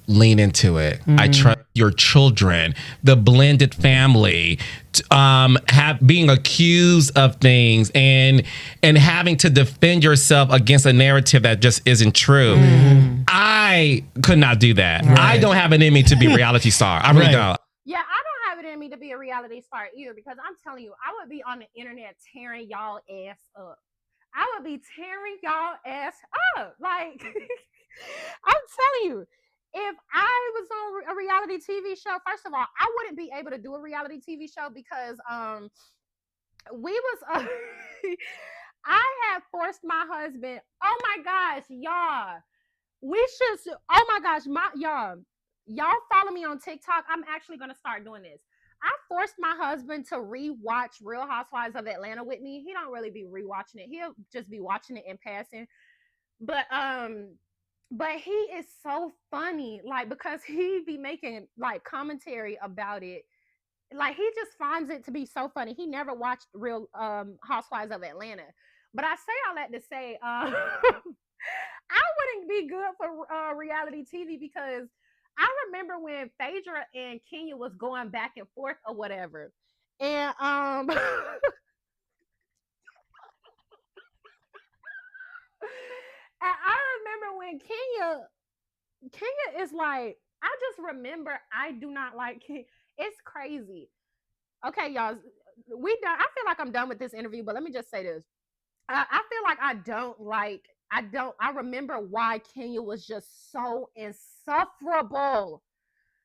lean into it. I trust your children, the blended family, being accused of things and having to defend yourself against a narrative that just isn't true. I could not do that. Right. I don't have an in me to be a reality star. I really don't. Yeah, I don't have it in me to be a reality star either, because I'm telling you, I would be on the internet tearing y'all ass up. I would be tearing y'all ass up. Like, I'm telling you, if I was on a reality TV show, first of all, I wouldn't be able to do a reality TV show because I had forced my husband. Oh my gosh, y'all. Oh my gosh, y'all follow me on TikTok. I'm actually going to start doing this. I forced my husband to rewatch Real Housewives of Atlanta with me. He don't really be rewatching it. He'll just be watching it in passing. But he is so funny, like, because he be making like commentary about it. Like, he just finds it to be so funny. He never watched Real Housewives of Atlanta. But I say all that to say, I wouldn't be good for reality TV, because I remember when Phaedra and Kenya was going back and forth or whatever. And and I remember when Kenya is like, I just remember I do not like Kenya. It's crazy. Okay, y'all, we done. I feel like I'm done with this interview, but let me just say this. I feel like I remember why Kenya was just so insufferable.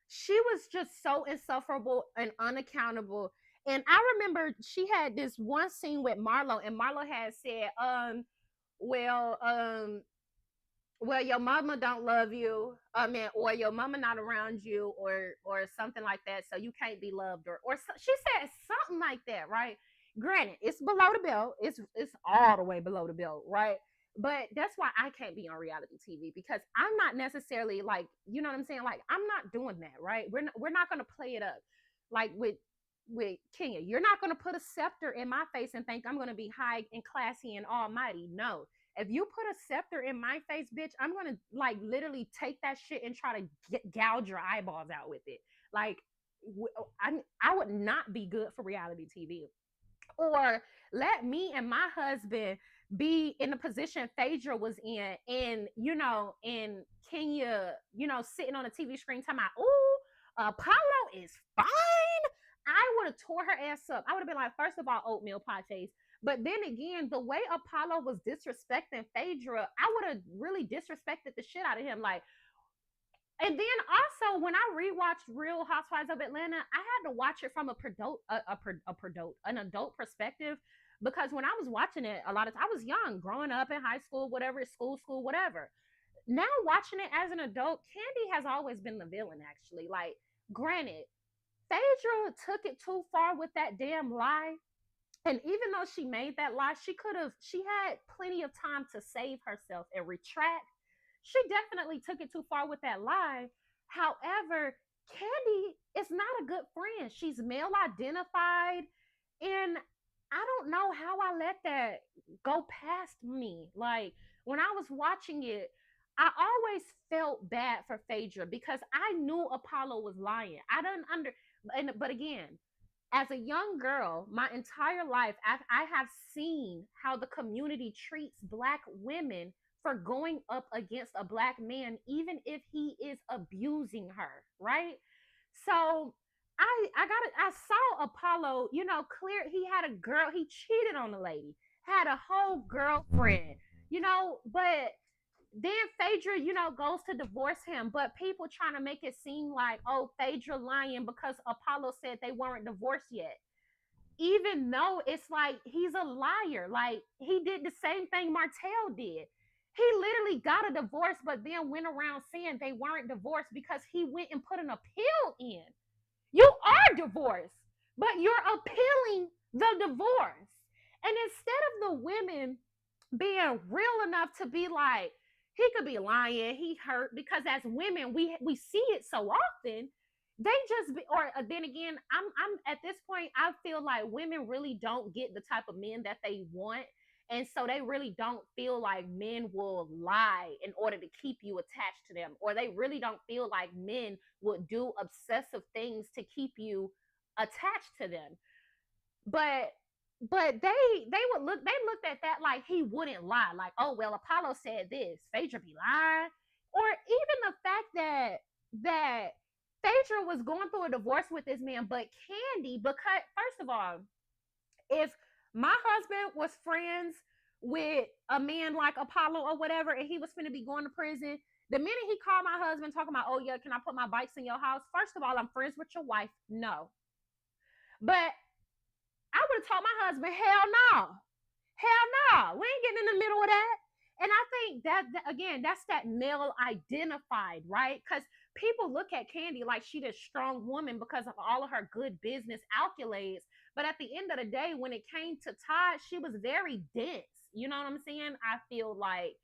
She was just so insufferable and unaccountable. And I remember she had this one scene with Marlo, and Marlo had said, well, your mama don't love you, or your mama not around you, or something like that, so you can't be loved, or she said something like that, right? Granted, it's below the belt, it's all the way below the belt, right? But that's why I can't be on reality TV, because I'm not necessarily like, you know what I'm saying? Like, I'm not doing that, right? We're not gonna play it up like with Kenya. You're not gonna put a scepter in my face and think I'm gonna be high and classy and almighty. No. If you put a scepter in my face, bitch, I'm going to like literally take that shit and try to gouge your eyeballs out with it. Like, I would not be good for reality TV. Or let me and my husband be in the position Phaedra was in, in Kenya, sitting on a TV screen talking about, ooh, Apollo is fine. I would have tore her ass up. I would have been like, first of all, oatmeal pie face. But then again, the way Apollo was disrespecting Phaedra, I would have really disrespected the shit out of him. Like, and then also when I rewatched Real Housewives of Atlanta, I had to watch it from an adult perspective, because when I was watching it, I was young, growing up in high school, whatever, school, whatever. Now watching it as an adult, Kandi has always been the villain, actually. Like, granted, Phaedra took it too far with that damn lie. And even though she made that lie, she had plenty of time to save herself and retract. She definitely took it too far with that lie. However, Kandi is not a good friend. She's male identified. And I don't know how I let that go past me. Like, when I was watching it, I always felt bad for Phaedra because I knew Apollo was lying. But again, as a young girl, my entire life, I have seen how the community treats Black women for going up against a Black man, even if he is abusing her, right? So I saw Apollo, clear. He had a girl, he cheated on the lady, had a whole girlfriend, but then Phaedra, goes to divorce him, but people trying to make it seem like, oh, Phaedra lying because Apollo said they weren't divorced yet. Even though it's like, he's a liar. Like, he did the same thing Martell did. He literally got a divorce, but then went around saying they weren't divorced because he went and put an appeal in. You are divorced, but you're appealing the divorce. And instead of the women being real enough to be like, he could be lying, he hurt, because as women, we see it so often. They just be, or then again, I'm at this point, I feel like women really don't get the type of men that they want. And so they really don't feel like men will lie in order to keep you attached to them, or they really don't feel like men would do obsessive things to keep you attached to them. But they looked at that like he wouldn't lie. Like, oh, well, Apollo said this, Phaedra be lying. Or even the fact that Phaedra was going through a divorce with this man, but Kandi, because first of all, if my husband was friends with a man like Apollo or whatever, and he was finna be going to prison, the minute he called my husband talking about, oh yeah, can I put my bikes in your house? First of all, I'm friends with your wife. No. But I would have told my husband, hell no. Hell no. We ain't getting in the middle of that. And I think that again, that's that male identified, right? Because people look at Kandi like she this strong woman because of all of her good business accolades. But at the end of the day, when it came to Todd, she was very dense. You know what I'm saying? I feel like,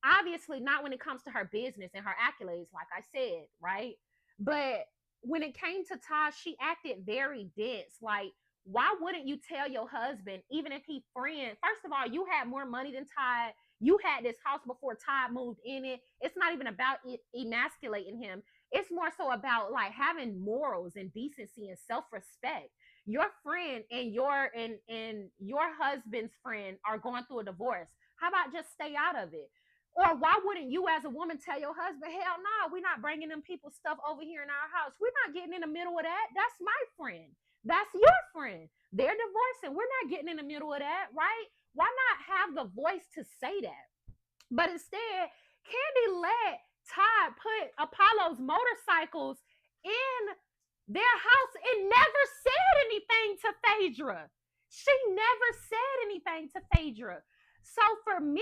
obviously not when it comes to her business and her accolades, like I said, right? But when it came to Todd, she acted very dense. Like, why wouldn't you tell your husband, even if he friend? First of all, you had more money than Todd. You had this house before Todd moved in it. It's not even about emasculating him. It's more so about like having morals and decency and self-respect. Your friend and your husband's friend are going through a divorce. How about just stay out of it? Or why wouldn't you as a woman tell your husband, hell no, we're not bringing them people's stuff over here in our house. We're not getting in the middle of that. That's my friend. That's your friend. They're divorcing. We're not getting in the middle of that, right? Why not have the voice to say that? But instead, Kandi let Todd put Apollo's motorcycles in their house and never said anything to Phaedra. She never said anything to Phaedra. So for me,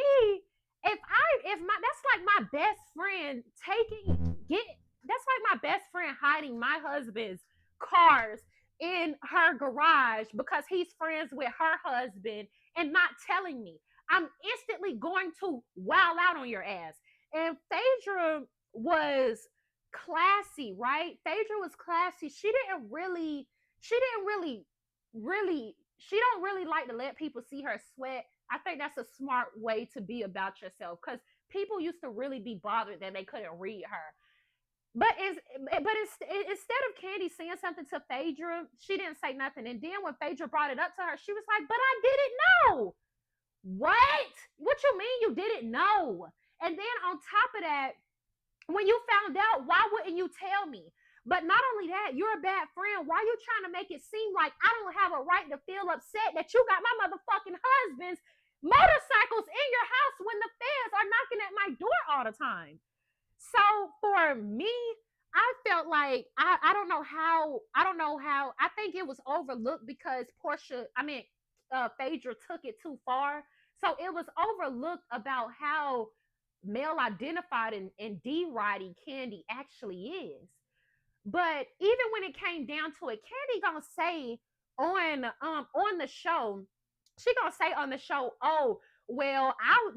that's like my best friend that's like my best friend hiding my husband's cars in her garage because he's friends with her husband and not telling me. I'm instantly going to wow out on your ass. And Phaedra was classy, right? Phaedra was classy. She don't really like to let people see her sweat. I think that's a smart way to be about yourself, because people used to really be bothered that they couldn't read her. Instead of Candy saying something to Phaedra, she didn't say nothing. And then when Phaedra brought it up to her, she was like, "But I didn't know." What? What you mean you didn't know? And then on top of that, when you found out, why wouldn't you tell me? But not only that, you're a bad friend. Why are you trying to make it seem like I don't have a right to feel upset that you got my motherfucking husband's motorcycles in your house when the feds are knocking at my door all the time? So for me, I felt like I don't know how I think it was overlooked because Phaedra took it too far. So it was overlooked about how male identified and deriding Candy actually is. But even when it came down to it, Candy gonna say on the show, oh well, I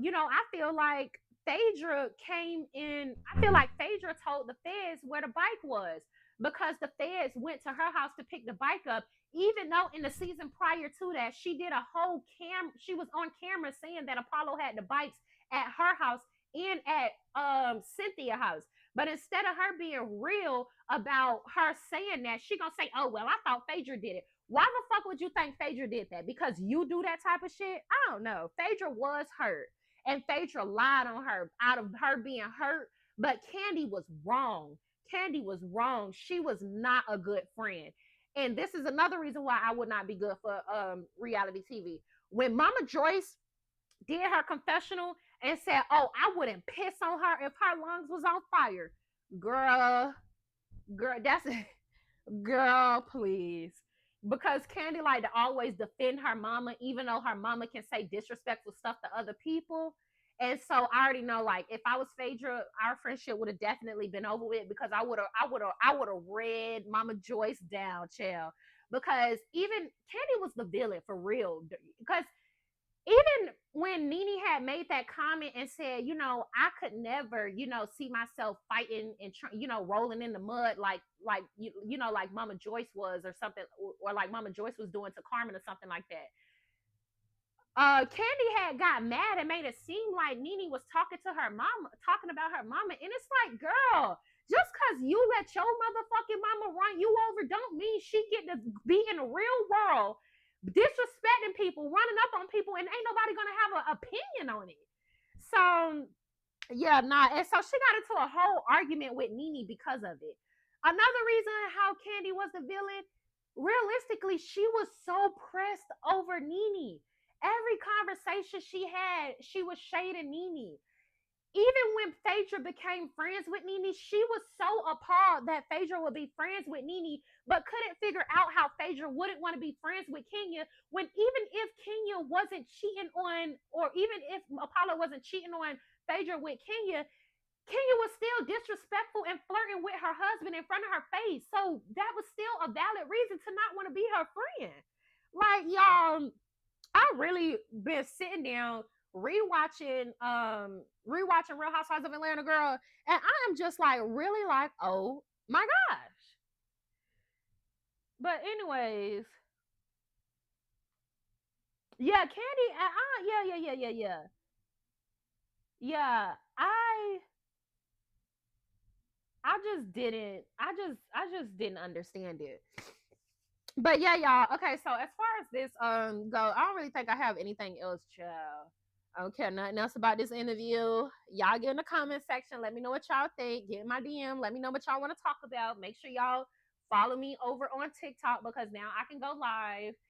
feel like Phaedra came in. I feel like Phaedra told the feds where the bike was because the feds went to her house to pick the bike up. Even though in the season prior to that, she did a whole she was on camera saying that Apollo had the bikes at her house and at Cynthia's house. But instead of her being real about her saying that, she gonna say, "Oh well, I thought Phaedra did it." Why the fuck would you think Phaedra did that? Because you do that type of shit? I don't know. Phaedra was hurt. And Phaedra lied on her out of her being hurt. But Candy was wrong. Candy was wrong. She was not a good friend. And this is another reason why I would not be good for reality TV. When Mama Joyce did her confessional and said, "Oh, I wouldn't piss on her if her lungs was on fire." Girl, that's it. Girl, please. Because Candy like to always defend her mama, even though her mama can say disrespectful stuff to other people. And so I already know, like, if I was Phaedra, our friendship would have definitely been over with because I would have read Mama Joyce down, chill. Because even Candy was the villain for real. Because even when Nene had made that comment and said, I could never, see myself fighting and, rolling in the mud like Mama Joyce was or something, or like Mama Joyce was doing to Carmen or something like that. Candy had got mad and made it seem like Nene was talking about her mama. And it's like, girl, just because you let your motherfucking mama run you over don't mean she get to be in the real world disrespecting people, running up on people, and ain't nobody gonna have an opinion on it. So yeah, nah. And so she got into a whole argument with Nene because of it. Another reason how Candy was the villain, realistically, she was so pressed over Nene. Every conversation she had, she was shading Nene. Even when Phaedra became friends with Nene, she was so appalled that Phaedra would be friends with Nene, but couldn't figure out how Phaedra wouldn't want to be friends with Kenya when even if Kenya wasn't cheating on, or even if Apollo wasn't cheating on Phaedra with Kenya, Kenya was still disrespectful and flirting with her husband in front of her face. So that was still a valid reason to not want to be her friend. Like, y'all, I really been sitting down rewatching Real Housewives of Atlanta, girl, and I am just like really like, oh my gosh. But anyways, yeah, Candy, yeah. I just didn't understand it. But yeah, y'all. Okay, so as far as this go, I don't really think I have anything else, child. I don't care nothing else about this interview. Y'all get in the comment section. Let me know what y'all think. Get in my DM. Let me know what y'all want to talk about. Make sure y'all follow me over on TikTok because now I can go live.